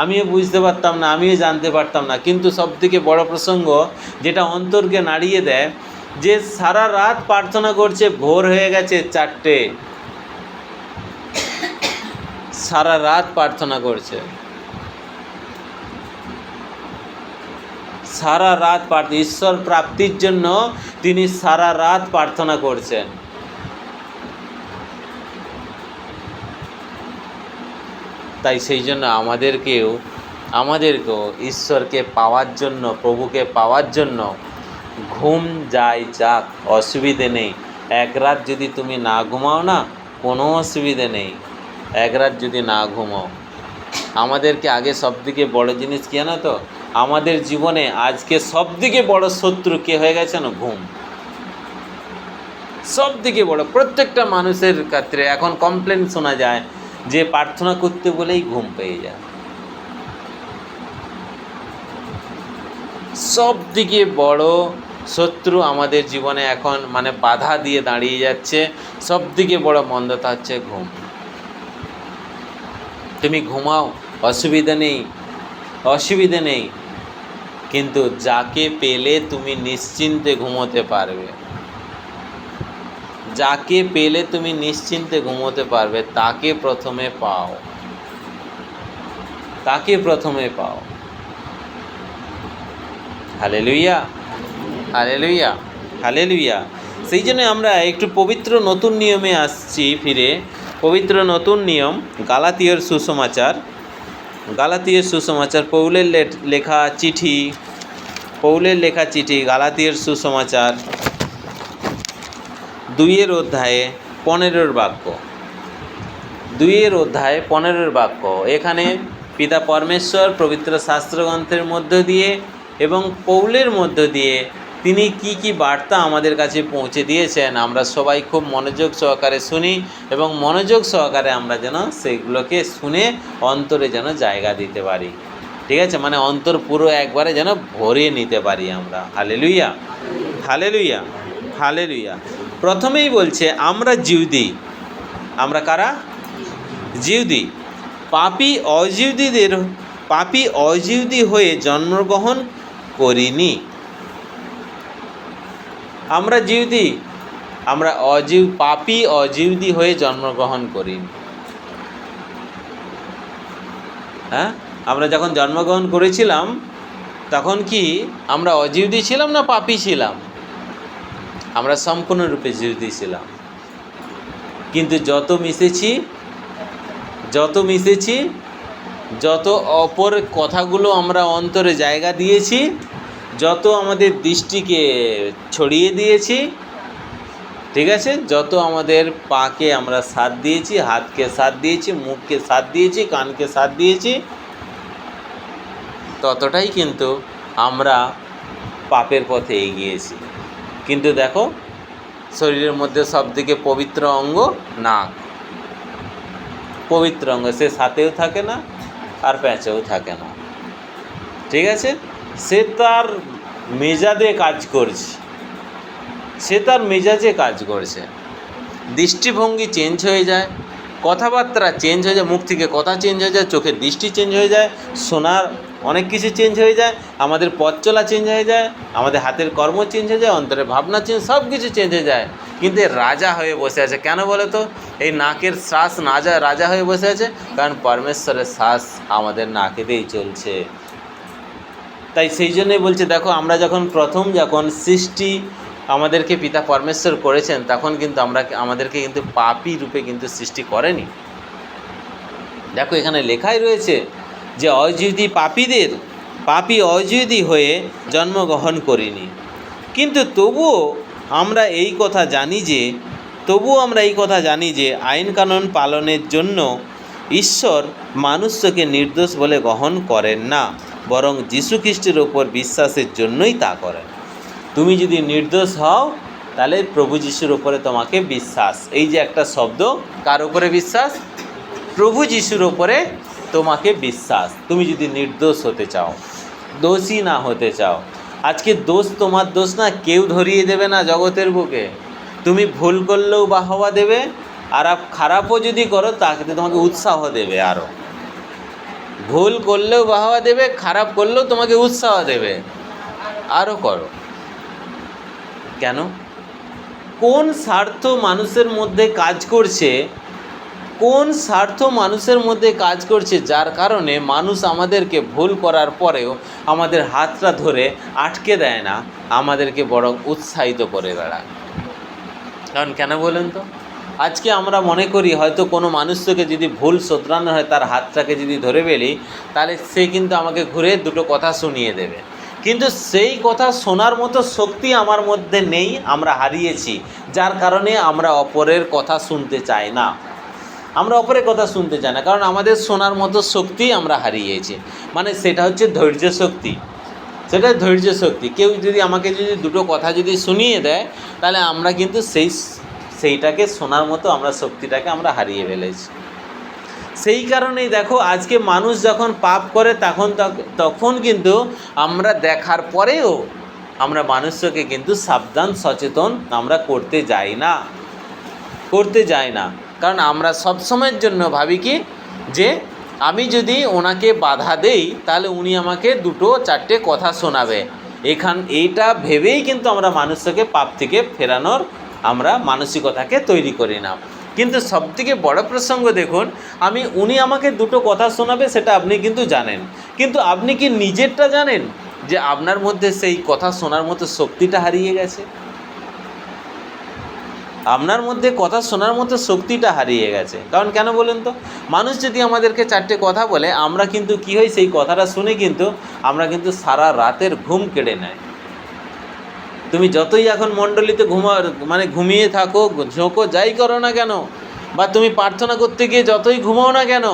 আমিও বুঝতে পারতাম না, আমিও জানতে পারতাম না। কিন্তু সবথেকে বড় প্রসঙ্গ যেটা অন্তরকে নাড়িয়ে দেয়, যে সারা রাত প্রার্থনা করছে, ভোর হয়ে গেছে 4টে, সারা রাত প্রার্থনা করছে, সারা রাত ঈশ্বর প্রাপ্তির জন্য তিনি সারা রাত প্রার্থনা করছেন। তাই সেই জন্য আমাদেরকেও ঈশ্বরকে পাওয়ার জন্য, প্রভুকে পাওয়ার জন্য ঘুম যাক, অসুবিধে নেই। এক রাত যদি তুমি না ঘুমাও না, কোনো অসুবিধে নেই, এক রাত যদি না ঘুমাও। আমাদেরকে আগে সবথেকে বড় জিনিস কি জানো তো, আমাদের জীবনে আজকে সবথেকে বড় শত্রু কে হয়ে গেছে না? ঘুম। সবথেকে বড়, প্রত্যেকটা মানুষের ক্ষেত্রে এখন কমপ্লেন শোনা যায় যে প্রার্থনা করতে বলেই ঘুম পেয়ে যায়। সবথেকে বড় শত্রু আমাদের জীবনে এখন মানে বাধা দিয়ে দাঁড়িয়ে যাচ্ছে, সবথেকে বড় মন্দতা হচ্ছে ঘুম। তুমি ঘুমাও, অসুবিধে নেই, কিন্তু যাকে পেলে তুমি নিশ্চিন্তে ঘুমোতে পারবে, যাকে পেলে তুমি নিশ্চিন্তে ঘুমোতে পারবে, তাকে প্রথমে পাও, তাকে প্রথমে পাও। Hallelujah, hallelujah, hallelujah. সেই জন্য আমরা একটু পবিত্র নতুন নিয়মে আসছি ফিরে। পবিত্র নতুন নিয়ম, গালাতীয়ের সুসমাচার, পৌলের লেখা চিঠি গালাতীয়ের সুসমাচার 2 অধ্যায়ে 15 বাক্য, 2 অধ্যায়ে 15 বাক্য। এখানে পিতা পরমেশ্বর পবিত্র শাস্ত্রগ্রন্থের মধ্য দিয়ে এবং পৌলের মধ্য দিয়ে তিনি কি কি বার্তা আমাদের কাছে পৌঁছে দিয়েছেন আমরা সবাই খুব মনোযোগ সহকারে শুনি এবং মনোযোগ সহকারে আমরা যেন সেগুলোকে শুনে অন্তরে যেন জায়গা দিতে পারি। ঠিক আছে, মানে অন্তর পুরো একবারে যেন ভরে নিতে পারি আমরা। Hallelujah, hallelujah, hallelujah. প্রথমেই বলছে আমরা জিউদি। আমরা কারা? জিউদি। পাপী অজিউদি হয়ে জন্মগ্রহণ করিনি। আমরা জিউদি, আমরা পাপী অজিউদি হয়ে জন্মগ্রহণ করিনি। হ্যাঁ, আমরা যখন জন্মগ্রহণ করেছিলাম তখন কি আমরা অজিউদি ছিলাম না পাপী ছিলাম? আমরা সম্পূর্ণরূপে জিউদি ছিলাম। কিন্তু যত মিশেছি, যত অপর কথাগুলো আমরা অন্তরে জায়গা দিয়েছি, যত আমাদের দৃষ্টিকে ছড়িয়ে দিয়েছি, ঠিক আছে, যত আমাদের পাকে আমরা সাথ দিয়েছি, হাতকে সাথ দিয়েছি, মুখকে সাথ দিয়েছি, কানকে সাথ দিয়েছি, ততটাই কিন্তু আমরা পাপের পথে এগিয়েছি। কিন্তু দেখো, শরীরের মধ্যে সবথেকে পবিত্র অঙ্গ নাক, পবিত্র অঙ্গ, সে সাথেও থাকে না আর প্যাঁচেও থাকে না। ঠিক আছে, সে তার মেজাজে কাজ করছে, দৃষ্টিভঙ্গি চেঞ্জ হয়ে যায়, কথাবার্তা চেঞ্জ হয়ে যায়, মুখ থেকে কথা চেঞ্জ হয়ে যায়, চোখের দৃষ্টি চেঞ্জ হয়ে যায়, শোনার অনেক কিছু চেঞ্জ হয়ে যায়, আমাদের পথ চলা চেঞ্জ হয়ে যায়, আমাদের হাতের কর্ম চেঞ্জ হয়ে যায়, অন্তরের ভাবনা চেঞ্জ, সব কিছু চেঞ্জ হয়ে যায়। কিন্তু রাজা হয়ে বসে আছে কেন বলো তো? এই নাকের শ্বাস রাজা হয়ে বসে আছে, কারণ পরমেশ্বরের শ্বাস আমাদের নাকেতেই চলছে। তাই সেই জন্যই বলছে, দেখো আমরা যখন সৃষ্টি আমাদেরকে পিতা পরমেশ্বর করেছেন, তখন কিন্তু আমাদেরকে কিন্তু পাপী রূপে কিন্তু সৃষ্টি করেনি। দেখো এখানে লেখাই রয়েছে যে পাপী অজিউদি হয়ে জন্মগ্রহণ করিনি। কিন্তু তবুও আমরা এই কথা জানি যে আইন কানুন পালনের জন্য ঈশ্বর মানুষকে নির্দোষ বলে গ্রহণ করেন না, বরং যীশু খ্রিস্টের ওপর বিশ্বাসের জন্যই তা করেন। তুমি যদি নির্দোষ হও তাহলে প্রভু যীশুর ওপরে তোমাকে বিশ্বাস, এই যে একটা শব্দ, কার ওপরে বিশ্বাস? প্রভু যীশুর ওপরে তোমাকে বিশ্বাস। তুমি যদি নির্দোষ হতে চাও, দোষী না হতে চাও, আজকে দোষ তোমার দোষ না, কেউ ধরিয়ে দেবে না জগতের বুকে। তুমি ভুল করলেও বাহবা দেবে, আর খারাপও যদি করো তাকে তোমাকে উৎসাহ দেবে, আরও ভুল করলেও বাহবা দেবে, খারাপ করলেও তোমাকে উৎসাহ দেবে, আরও করো। কেন? কোন স্বার্থ মানুষের মধ্যে কাজ করছে, যার কারণে মানুষ আমাদেরকে ভুল করার পরেও আমাদের হাতটা ধরে আটকে দেয় না, আমাদেরকে বরং উৎসাহিত করে বেড়ায়। কারণ কেন বলেন তো? আজকে আমরা মনে করি হয়তো কোনো মানুষকে যদি ভুল শোধরানো হয়, তার হাতটাকে যদি ধরে ফেলি, তাহলে সে কিন্তু আমাকে ঘুরে দুটো কথা শুনিয়ে দেবে। কিন্তু সেই কথা শোনার মতো শক্তি আমার মধ্যে নেই, আমরা হারিয়েছি, যার কারণে আমরা অপরের কথা শুনতে চাই না। কারণ আমাদের শোনার মতো শক্তি আমরা হারিয়েছি। মানে সেটা হচ্ছে ধৈর্য শক্তি। কেউ যদি আমাকে দুটো কথা শুনিয়ে দেয়, তাহলে আমরা কিন্তু সেইটাকে শোনার মতো শক্তিটাকে আমরা হারিয়ে ফেলেছি। সেই কারণেই দেখো, আজকে মানুষ যখন পাপ করে তখন কিন্তু আমরা দেখার পরেও আমরা মানুষকে কিন্তু সাবধান সচেতন আমরা করতে যাই না। কারণ আমরা সবসময়ের জন্য ভাবি কি, যে আমি যদি ওনাকে বাধা দেই তাহলে উনি আমাকে দুটো চারটে কথা শোনাবে। এইটা ভেবেই কিন্তু আমরা মানুষকে পাপ থেকে ফেরানোর আমরা মানসিকতাকে তৈরি করি না। কিন্তু সবথেকে বড় প্রসঙ্গ দেখুন, উনি আমাকে দুটো কথা শোনাবে সেটা আপনি কিন্তু জানেন, কিন্তু আপনি কি নিজেরটা জানেন যে আপনার মধ্যে সেই কথা শোনার মতো শক্তিটা হারিয়ে গেছে? আপনার মধ্যে কথা শোনার মতো শক্তিটা হারিয়ে গেছে। কারণ কেন বলেন তো? মানুষ যদি আমাদেরকে চারটে কথা বলে, আমরা কিন্তু কি হয়, সেই কথাটা শুনে কিন্তু আমরা কিন্তু সারা রাতের ঘুম কেড়ে নেয়। তুমি যতই এখন মণ্ডলীতে ঘুমিয়ে থাকো, ঝোঁকো, যাই করো না কেন, বা তুমি প্রার্থনা করতে গিয়ে যতই ঘুমাও না কেন,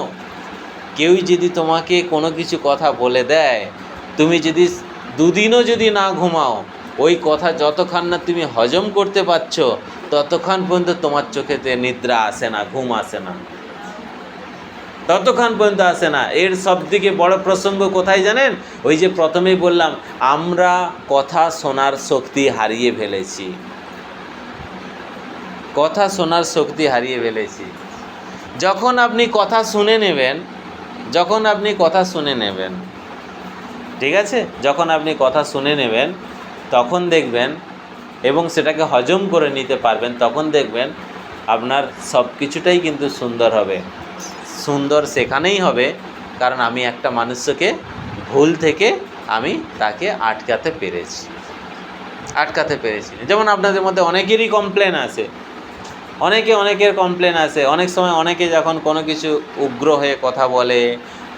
কেউ যদি তোমাকে কোনো কিছু কথা বলে দেয়, তুমি যদি দুদিনও যদি না ঘুমাও, ওই কথা যতক্ষণ না তুমি হজম করতে পারছো ততক্ষণ পর্যন্ত তোমার চোখেতে নিদ্রা আসে না, ঘুম আসে না, ততক্ষণ পর্যন্ত আসে না। এর সবথেকে বড় প্রসঙ্গ কোথায় জানেন? ওই যে প্রথমেই বললাম, আমরা কথা শোনার শক্তি হারিয়ে ফেলেছি, কথা শোনার শক্তি হারিয়ে ফেলেছি। যখন আপনি কথা শুনে নেবেন, যখন আপনি কথা শুনে নেবেন, ঠিক আছে, যখন আপনি কথা শুনে নেবেন তখন দেখবেন এবং সেটাকে হজম করে নিতে পারবেন, তখন দেখবেন আপনার সব কিছুটাই কিন্তু সুন্দর হবে। সুন্দর সেখানেই হবে কারণ আমি একটা মানুষকে ভুল থেকে আমি তাকে আটকাতে পেরেছি। যেমন আপনাদের মধ্যে অনেকেরই কমপ্লেন আছে, অনেকের কমপ্লেন আছে। অনেক সময় অনেকে যখন কোনো কিছু উগ্র হয়ে কথা বলে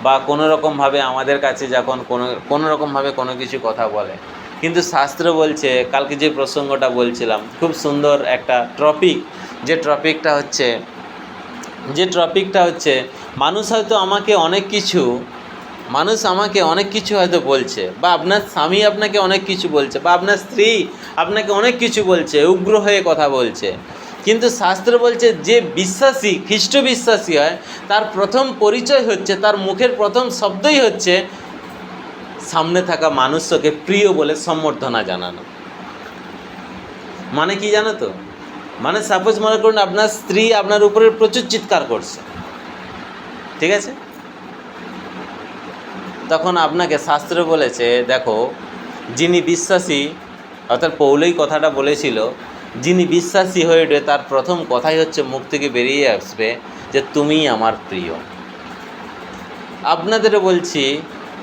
বা কোনো রকমভাবে আমাদের কাছে যখন কোনো রকমভাবে কোনো কিছু কথা বলে, কিন্তু শাস্ত্র বলছে, কালকে যে প্রসঙ্গটা বলছিলাম, খুব সুন্দর একটা টপিক, যে টপিকটা হচ্ছে মানুষ আমাকে অনেক কিছু হয়তো বলছে, বা আপনার স্বামী আপনাকে অনেক কিছু বলছে, বা আপনার স্ত্রী আপনাকে অনেক কিছু বলছে, উগ্র হয়ে কথা বলছে, কিন্তু শাস্ত্র বলছে যে বিশ্বাসী, খ্রিস্ট বিশ্বাসী হয়, তার প্রথম পরিচয় হচ্ছে, তার মুখের প্রথম শব্দই হচ্ছে সামনে থাকা মানুষকে প্রিয় বলে সম্বর্ধনা জানানো। মানে কি জানো তো? মানে সাপোজ মনে করুন আপনার স্ত্রী আপনার উপরে প্রচুর চিৎকার করছে, ঠিক আছে, তখন আপনাকে শাস্ত্র বলেছে, দেখো, যিনি বিশ্বাসী, অর্থাৎ পৌলই কথাটা বলেছিল, যিনি বিশ্বাসী হয়ে ওঠে তার প্রথম কথাই হচ্ছে মুখ থেকে বেরিয়ে আসবে যে তুমিই আমার প্রিয়। আপনাদেরও বলছি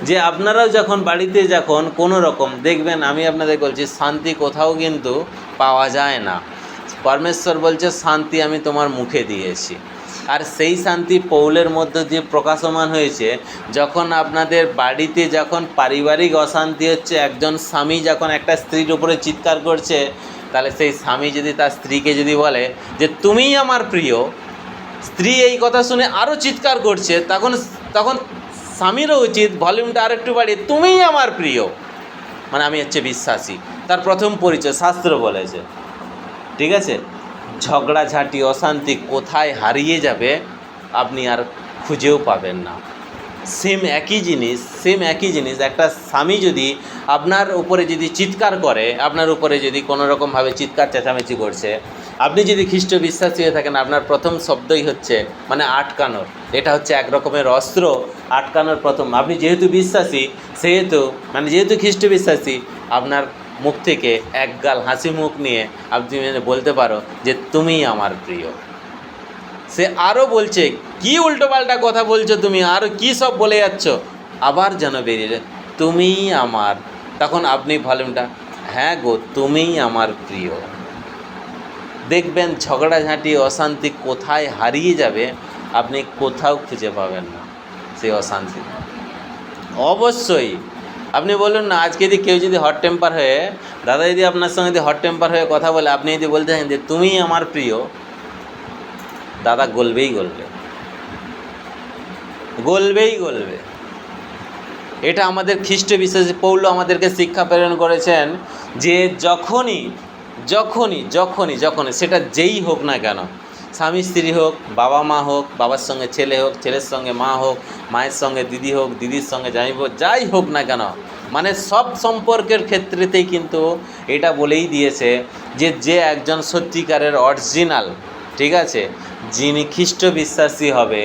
যে আপনারাও যখন বাড়িতে যখন কোনো রকম দেখবেন, আমি আপনাদের বলছি শান্তি কোথাও কিন্তু পাওয়া যায় না। পরমেশ্বর বলছে শান্তি আমি তোমার মুখে দিয়েছি, আর সেই শান্তি পৌলের মধ্য দিয়ে প্রকাশমান হয়েছে যখন আপনাদের বাড়িতে যখন পারিবারিক অশান্তি হচ্ছে, একজন স্বামী যখন একটা স্ত্রীর উপরে চিৎকার করছে, তাহলে সেই স্বামী যদি তার স্ত্রীকে যদি বলে যে তুমিই আমার প্রিয়, স্ত্রী এই কথা শুনে আরও চিৎকার করছে, তখন স্বামীরও উচিত ভলিউমটা আরেকটু বাড়িয়ে তুমিই আমার প্রিয়, মানে আমি হচ্ছে বিশ্বাসী, তার প্রথম পরিচয় শাস্ত্র বলেছে, ঠিক আছে। ঝগড়াঝাঁটি অশান্তি কোথায় হারিয়ে যাবে আপনি আর খুঁজেও পাবেন না। সেম একই জিনিস একটা স্বামী যদি আপনার উপরে যদি চিৎকার করে, আপনার উপরে যদি কোনো রকমভাবে চিৎকার চেঁচামেচি করছে, আপনি যদি খ্রিস্ট বিশ্বাসী হয়ে থাকেন, আপনার প্রথম শব্দই হচ্ছে মানে আটকানোর, এটা হচ্ছে এক রকমের অস্ত্র আটকানোর প্রথম। আপনি যেহেতু বিশ্বাসী, যেহেতু খ্রিস্ট বিশ্বাসী, আপনার মুখ থেকে একগাল হাসি মুখ নিয়ে আপনি বলতে পারো যে তুমিই আমার প্রিয়। সে আরও বলছে কি উল্টোপাল্টা কথা বলছো তুমি, আরও কী সব বলে যাচ্ছ, আবার যেন বেরিয়ে তুমিই আমার, তখন আপনি ভলিউমটা, হ্যাঁ গো তুমিই আমার প্রিয়। দেখবেন ঝগড়াঝাঁটি অশান্তি কোথায় হারিয়ে যাবে আপনি কোথাও খুঁজে পাবেন না সেই অশান্তি। অবশ্যই আপনি বলুন না, আজকে যদি কেউ যদি হট টেম্পার হয়ে, দাদা যদি আপনার সঙ্গে যদি হট টেম্পার হয়ে কথা বলে, আপনি যদি বলতে চান যে তুমিই আমার প্রিয়, দাদা গলবেই গলবে। এটা আমাদের খ্রিস্ট বিশ্বাসী পৌল আমাদেরকে শিক্ষা প্রেরণ করেছেন যে যখনই সেটা যেই হোক না কেন, স্বামী স্ত্রী হোক, বাবা মা হোক, বাবার সঙ্গে ছেলে হোক, ছেলের সঙ্গে মা হোক, মায়ের সঙ্গে দিদি হোক, দিদির সঙ্গে যাই হোক না কেন, মানে সব সম্পর্কের ক্ষেত্রেতেই কিন্তু এটা বলেই দিয়েছে যে একজন সত্যিকারের অরিজিনাল, ঠিক আছে, যিনি খ্রিস্ট বিশ্বাসী হবে,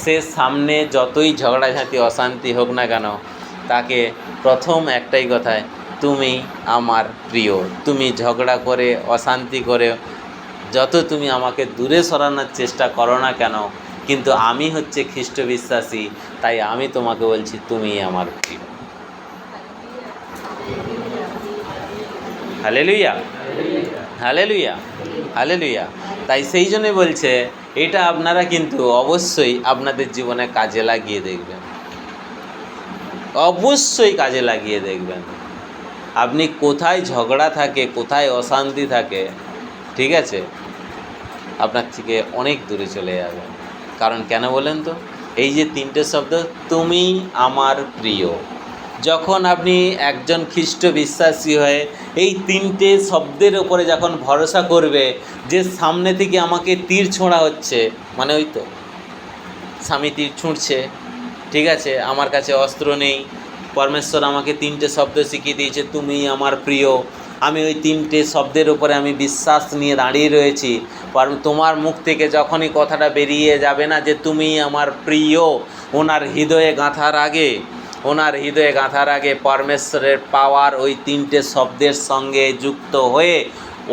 সে সামনে যতই ঝগড়াঝাঁটি অশান্তি হোক না কেন, তাকে প্রথম একটাই কথায় তুমি আমার প্রিয়। তুমি ঝগড়া করে অশান্তি করে যত তুমি আমাকে দূরে সরানোর চেষ্টা করো না কেন, কিন্তু আমি হচ্ছে খ্রিস্ট বিশ্বাসী, তাই আমি তোমাকে বলছি তুমি আমার প্রিয়। হালেলুয়া। তাই সেই জন্যই বলছে এটা আপনারা কিন্তু অবশ্যই আপনাদের জীবনে কাজে লাগিয়ে দেখবেন, আপনি কোথায় ঝগড়া থাকে, কোথায় অশান্তি থাকে, ঠিক আছে, আপনার থেকে অনেক দূরে চলে যাবে। কারণ কেন বলেন তো, এই যে তিনটে শব্দ, তুমি আমার প্রিয়, যখন আপনি একজন খ্রিস্ট বিশ্বাসী হয়ে এই তিনটে শব্দের ওপরে যখন ভরসা করবে যে সামনে থেকে আমাকে তীর ছোঁড়া হচ্ছে, মানে ওই তো স্বামী তীর ছুঁড়ছে, ঠিক আছে, আমার কাছে অস্ত্র নেই, পরমেশ্বর আমাকে তিনটে শব্দ শিখিয়ে দিয়েছে, তুমি আমার প্রিয়, আমি ওই তিনটে শব্দের উপরে আমি বিশ্বাস নিয়ে দাঁড়িয়ে রয়েছি। তোমার মুখ থেকে যখনই কথাটা বেরিয়ে যাবে না যে তুমি আমার প্রিয়, ওনার হৃদয়ে গাঁথার আগে পরমেশ্বরের পাওয়ার ওই তিনটে শব্দের সঙ্গে যুক্ত হয়ে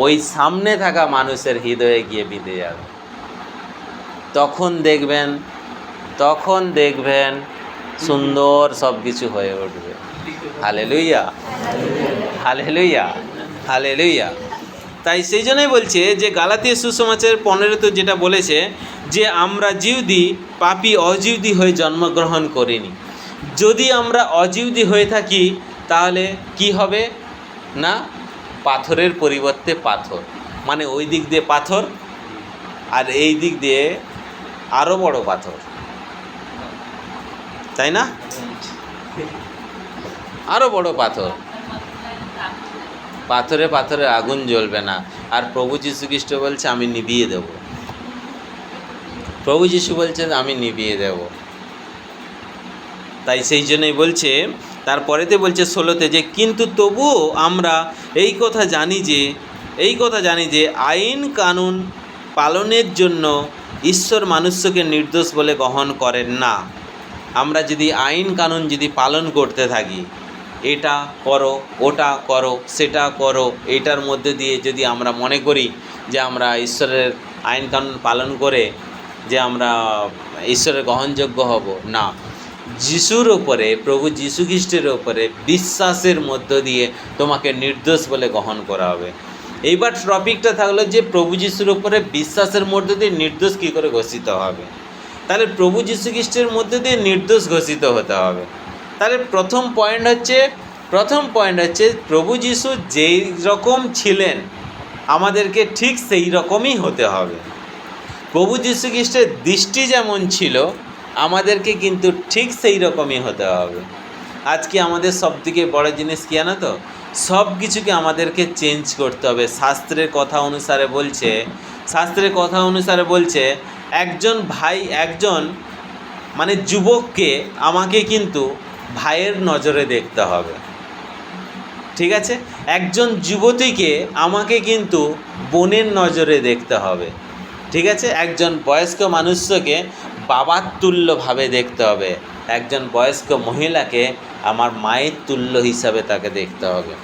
ওই সামনে থাকা মানুষের হৃদয়ে গিয়ে বিঁধে যাবে। তখন দেখবেন সুন্দর সব কিছু হয়ে উঠবে। Hallelujah, hallelujah, hallelujah. তাই সেই জন্যই বলছে যে গালাতীয় সুসমাচার 15 যেটা বলেছে যে আমরা জিহুদি পাপী অজিহুদি হয়ে জন্মগ্রহণ করিনি। যদি আমরা অজিহুদি হয়ে থাকি তাহলে কি হবে না, পাথরের পরিবর্তে পাথর, মানে ওই দিক দিয়ে পাথর আর এই দিক দিয়ে আরও বড় পাথর, তাই না? আরও বড় পাথর, পাথরে পাথরে আগুন জ্বলবে না। আর প্রভু যীশু খ্রিস্ট বলছে আমি নিভিয়ে দেব, প্রভু যীশু বলছেন আমি নিভিয়ে দেব। তাই সেই জন্যই বলছে, তারপরেতে বলছে 16 যে কিন্তু তবুও আমরা এই কথা জানি যে আইন কানুন পালনের জন্য ঈশ্বর মানুষকে নির্দোষ বলে গ্রহণ করেন না। আমরা যদি আইন কানুন যদি পালন করতে থাকি, এটা করো, ওটা করো, সেটা করো, এটার মধ্যে দিয়ে যদি আমরা মনে করি যে আমরা ঈশ্বরের আইন কানুন পালন করে যে আমরা ঈশ্বরের গ্রহণযোগ্য হব, না, যিশুর ওপরে, প্রভু যীশু খ্রিস্টের ওপরে বিশ্বাসের মধ্য দিয়ে তোমাকে নির্দোষ বলে গ্রহণ করা হবে। এইবার টপিকটা থাকলো যে প্রভু যীশুর ওপরে বিশ্বাসের মধ্য দিয়ে নির্দোষ কী করে ঘোষিত হবে। তাহলে প্রভু যীশু খ্রিস্টের মধ্যে দিয়ে নির্দোষ ঘোষিত হতে হবে। তাহলে প্রথম পয়েন্ট হচ্ছে প্রভু যীশু যেই রকম ছিলেন আমাদেরকে ঠিক সেই রকমই হতে হবে। প্রভু যীশু খ্রিস্টের দৃষ্টি যেমন ছিল আমাদেরকে কিন্তু ঠিক সেই রকমই হতে হবে। আজকে আমাদের সবথেকে বড় জিনিস কী জানো তো, সব কিছুকে আমাদেরকে চেঞ্জ করতে হবে। শাস্ত্রের কথা অনুসারে বলছে একজন মানে যুবককে আমাকে কিন্তু ভাইয়ের নজরে দেখতে হবে, ঠিক আছে, একজন যুবতীকে আমাকে কিন্তু বোনের নজরে দেখতে হবে, ঠিক আছে, একজন বয়স্ক মানুষকে বাবার তুল্যভাবে দেখতে হবে, একজন বয়স্ক মহিলাকে আমার মায়ের তুল্য হিসাবে তাকে দেখতে হবে।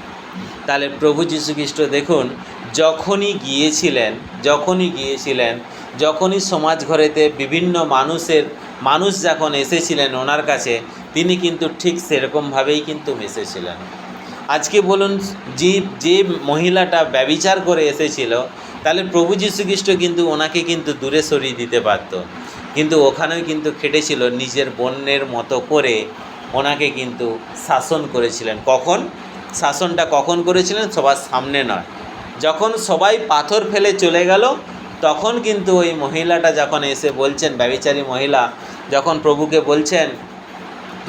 তাহলে প্রভু যীশু খ্রিস্ট দেখুন যখনই সমাজ ঘরেতে বিভিন্ন মানুষ যখন এসেছিলেন ওনার কাছে, তিনি কিন্তু ঠিক সেরকমভাবেই কিন্তু মিশেছিলেন। আজকে বলুন যে মহিলাটা ব্যভিচার করে এসেছিল, তাহলে প্রভু যীশু খ্রিস্ট কিন্তু ওনাকে কিন্তু দূরে সরিয়ে দিতে পারত, কিন্তু ওখানেও কিন্তু খেটেছিল, নিজের বোনের মতো করে ওনাকে কিন্তু শাসন করেছিলেন। শাসনটা কখন করেছিলেন? সবার সামনে নয়, যখন সবাই পাথর ফেলে চলে গেল তখন কিন্তু ওই মহিলাটা যখন এসে বলছেন, ব্যভিচারী মহিলা যখন প্রভুকে বলছেন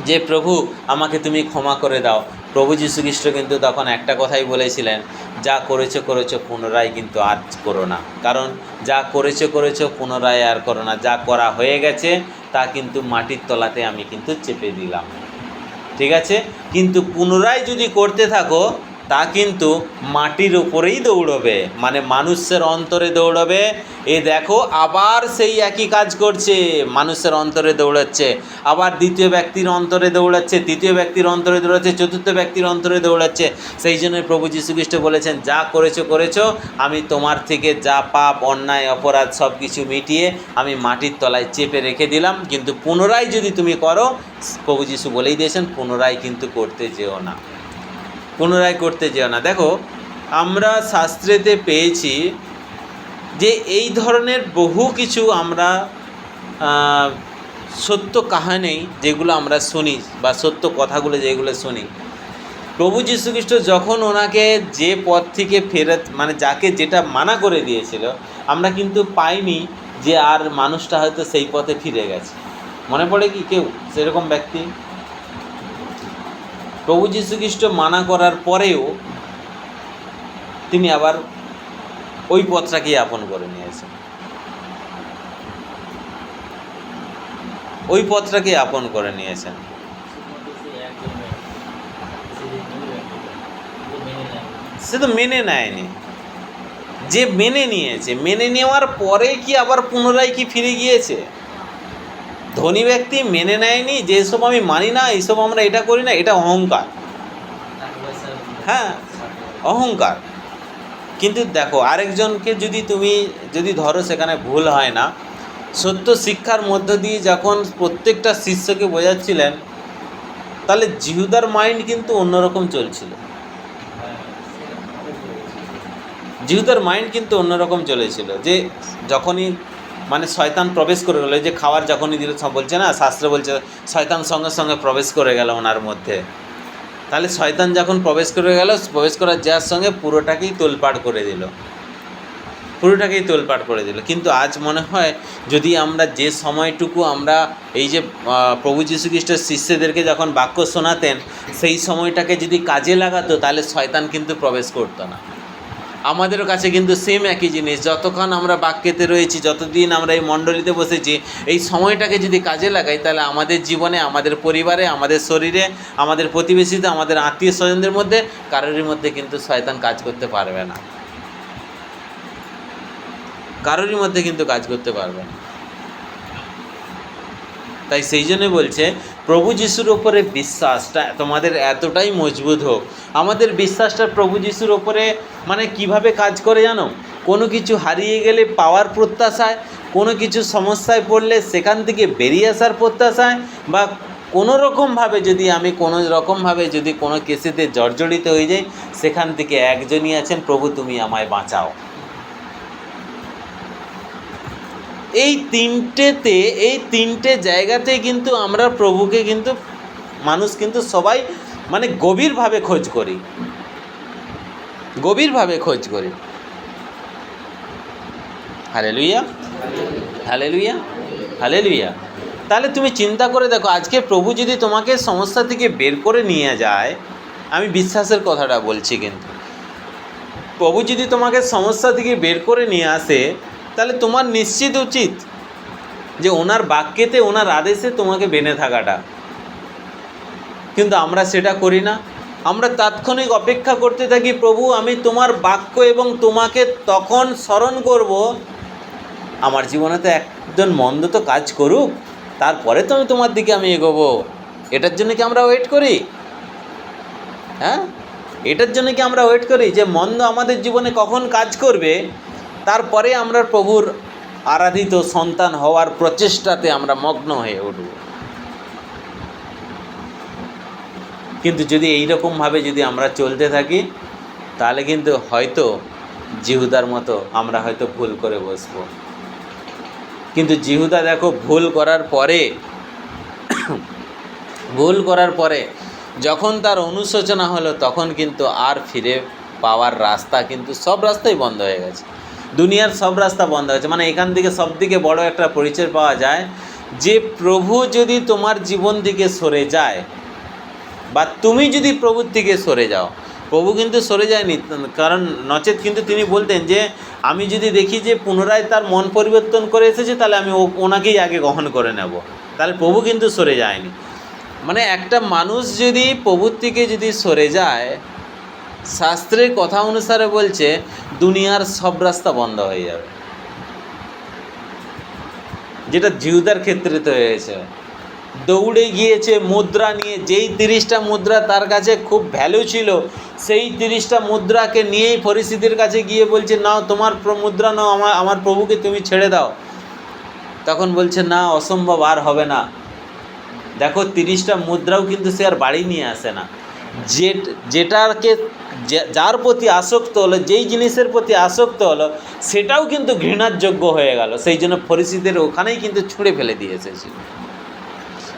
যে প্রভু আমাকে তুমি ক্ষমা করে দাও, প্রভু যীশু খ্রিস্ট কিন্তু তখন একটা কথাই বলেছিলেন, যা করেছো পুনরায় কিন্তু আর করো না, কারণ যা করেছো পুনরায় আর করো না, যা করা হয়ে গেছে তা কিন্তু মাটির তলাতে আমি কিন্তু চেপে দিলাম, ঠিক আছে, কিন্তু পুনরায় যদি করতে থাকো তা কিন্তু মাটির উপরেই দৌড়বে, মানে মানুষের অন্তরে দৌড়বে। এ দেখো আবার সেই একই কাজ করছে, মানুষের অন্তরে দৌড়াচ্ছে, আবার দ্বিতীয় ব্যক্তির অন্তরে দৌড়াচ্ছে, তৃতীয় ব্যক্তির অন্তরে দৌড়াচ্ছে, চতুর্থ ব্যক্তির অন্তরে দৌড়াচ্ছে। সেই জন্য প্রভু যীশু খ্রিস্ট বলেছেন, যা করেছো আমি তোমার থেকে যা পাপ অন্যায় অপরাধ সব কিছু মিটিয়ে আমি মাটির তলায় চেপে রেখে দিলাম, কিন্তু পুনরায় যদি তুমি করো, প্রভু যীশু বলেই দিয়েছেন পুনরায় কিন্তু করতে যেও না। দেখো আমরা শাস্ত্রেতে পেয়েছি যে এই ধরনের বহু কিছু আমরা সত্য কাহিনী যেগুলো আমরা শুনি বা সত্য কথাগুলো যেগুলো শুনি, প্রভু যীশু খ্রিস্ট যখন ওনাকে যে পথ থেকে ফেরত মানে যাকে যেটা মানা করে দিয়েছিল, আমরা কিন্তু পাইনি যে আর মানুষটা হয়তো সেই পথে ফিরে গেছে। মনে পড়ে কি কেউ সেরকম ব্যক্তি? প্রভু যীশুখ্রিস্ট মানা করার পরেও তিনি আবার ওই পথটাকেই আপন করে নিয়েছেন, ওই পথটাকেই আপন করে নিয়েছেন। সে তো মেনে নেয়নি, যে মেনে নিয়েছে, মেনে নেওয়ার পরে কি আবার পুনরায় কি ফিরে গিয়েছে? ধনী ব্যক্তি মেনে নেয়নি যে এসব আমি মানি না, এইসব আমরা এটা করি না, এটা অহংকার। হ্যাঁ, অহংকার। কিন্তু দেখো, আরেকজনকে যদি ধরো সেখানে ভুল হয় না, সত্য শিক্ষার মধ্য দিয়ে যখন প্রত্যেকটা শিষ্যকে বোঝাচ্ছিলেন, তাহলে জিহুদার মাইন্ড কিন্তু অন্যরকম চলছিল। জিহুদার মাইন্ড কিন্তু অন্যরকম চলেছিল, যে যখনই মানে শয়তান প্রবেশ করে গেল, যে খাবার যখনই দিল, বলছে না, শাস্ত্র বলছে শয়তান সঙ্গে সঙ্গে প্রবেশ করে গেল ওনার মধ্যে। তাহলে শয়তান যখন প্রবেশ করে গেল, প্রবেশ করার যাওয়ার সঙ্গে পুরোটাকেই তোলপাড় করে দিল, পুরোটাকেই তোলপাড় করে দিল। কিন্তু আজ মনে হয় যদি আমরা যে সময়টুকু আমরা এই যে প্রভু যীশু খ্রিস্টের শিষ্যদেরকে যখন বাক্য শোনাতেন, সেই সময়টাকে যদি কাজে লাগাতো, তাহলে শয়তান কিন্তু প্রবেশ করতো না। আমাদের কাছে কিন্তু সেম একই জিনিস, যতক্ষণ আমরা বাক্যেতে রয়েছি, যতদিন আমরা এই মণ্ডলীতে বসেছি, এই সময়টাকে যদি কাজে লাগাই, তাহলে আমাদের জীবনে, আমাদের পরিবারে, আমাদের শরীরে, আমাদের প্রতিবেশীতে, আমাদের আত্মীয় স্বজনদের মধ্যে কারোরই মধ্যে কিন্তু শয়তান কাজ করতে পারবে না, কারোরই মধ্যে কিন্তু কাজ করতে পারবে না। তাই সেই জন্য বলছে, প্রভু যিশুর ওপরে বিশ্বাসটা তোমাদের এতটাই মজবুত হোক। আমাদের বিশ্বাসটা প্রভু যিশুর ওপরে মানে কিভাবে কাজ করে জানো? কোনো কিছু হারিয়ে গেলে পাওয়ার প্রত্যাশায়, কোনো কিছু সমস্যায় পড়লে সেখান থেকে বেরিয়ে আসার প্রত্যাশায়, বা কোনো রকমভাবে যদি কোনো কেসেতে জর্জরিত হয়ে যাই, সেখান থেকে একজনই আছেন, প্রভু তুমি আমায় বাঁচাও। এই তিনটে জায়গাতে কিন্তু আমরা প্রভুকে কিন্তু মানুষ কিন্তু সবাই মানে গভীরভাবে খোঁজ করি। Hallelujah, hallelujah, hallelujah. তাহলে তুমি চিন্তা করে দেখো, আজকে প্রভু যদি তোমাকে সমস্যা থেকে বের করে নিয়ে যায়, আমি বিশ্বাসের কথাটা বলছি, কিন্তু প্রভু যদি তোমাকে সমস্যা থেকে বের করে নিয়ে আসে, তাহলে তোমার নিশ্চিত উচিত যে ওনার বাক্যেতে, ওনার আদেশে তোমাকে বেঁধে থাকাটা। কিন্তু আমরা সেটা করি না। আমরা তাৎক্ষণিক অপেক্ষা করতে থাকি, প্রভু আমি তোমার বাক্য এবং তোমাকে তখন স্মরণ করব, আমার জীবনে তো একজন মন্দ তো কাজ করুক, তারপরে তো তোমার দিকে আমি এগোবো। এটার জন্য কি আমরা ওয়েট করি? হ্যাঁ, এটার জন্য কি আমরা ওয়েট করি যে মন্দ আমাদের জীবনে কখন কাজ করবে, তারপরে আমরা প্রভুর আরাধিত সন্তান হওয়ার প্রচেষ্টাতে আমরা মগ্ন হয়ে উঠব? কিন্তু যদি এইরকমভাবে যদি আমরা চলতে থাকি, তাহলে কিন্তু হয়তো জিহুদার মতো আমরা হয়তো ভুল করে বসব। কিন্তু জিহুদা দেখো, ভুল করার পরে যখন তার অনুশোচনা হলো, তখন কিন্তু আর ফিরে পাওয়ার রাস্তা কিন্তু সব রাস্তাই বন্ধ হয়ে গেছে। দুনিয়ার সব রাস্তা বন্ধ হয়েছে। মানে এখান থেকে সবথেকে বড় একটা পরিচয় পাওয়া যায় যে প্রভু যদি তোমার জীবন থেকে সরে যায়, বা তুমি যদি প্রভুর থেকে সরে যাও, প্রভু কিন্তু সরে যায়নি, কারণ নচেত কিন্তু তিনি বলতেন যে আমি যদি দেখি যে পুনরায় তার মন পরিবর্তন করে এসেছে, তাহলে আমি ওনাকেই আগে গ্রহণ করে নেব। তাহলে প্রভু কিন্তু সরে যায়নি। মানে একটা মানুষ যদি প্রভুর থেকে যদি সরে যায়, শাস্ত্রের কথা অনুসারে বলছে দুনিয়ার সব রাস্তা বন্ধ হয়ে যাবে। যেটা জিহুদার ক্ষেত্রে তো হয়েছে। দৌড়ে গিয়েছে মুদ্রা নিয়ে, যেই 30টা মুদ্রা তার কাছে খুব ভ্যালু ছিল, সেই 30টা মুদ্রাকে নিয়েই ফরিসিদের কাছে গিয়ে বলছে, নাও তোমার মুদ্রা নাও, আমার প্রভুকে তুমি ছেড়ে দাও। তখন বলছে না, অসম্ভব, আর হবে না। দেখো, 30টা মুদ্রাও কিন্তু সে আর বাড়ি নিয়ে আসে না। যার প্রতি আসক্ত হলো, যেই জিনিসের প্রতি আসক্ত হলো, সেটাও কিন্তু ঘৃণার যোগ্য হয়ে গেল। সেই জন্য ফরিসিদের ওখানেই কিন্তু ছুঁড়ে ফেলে দিয়ে এসেছিল।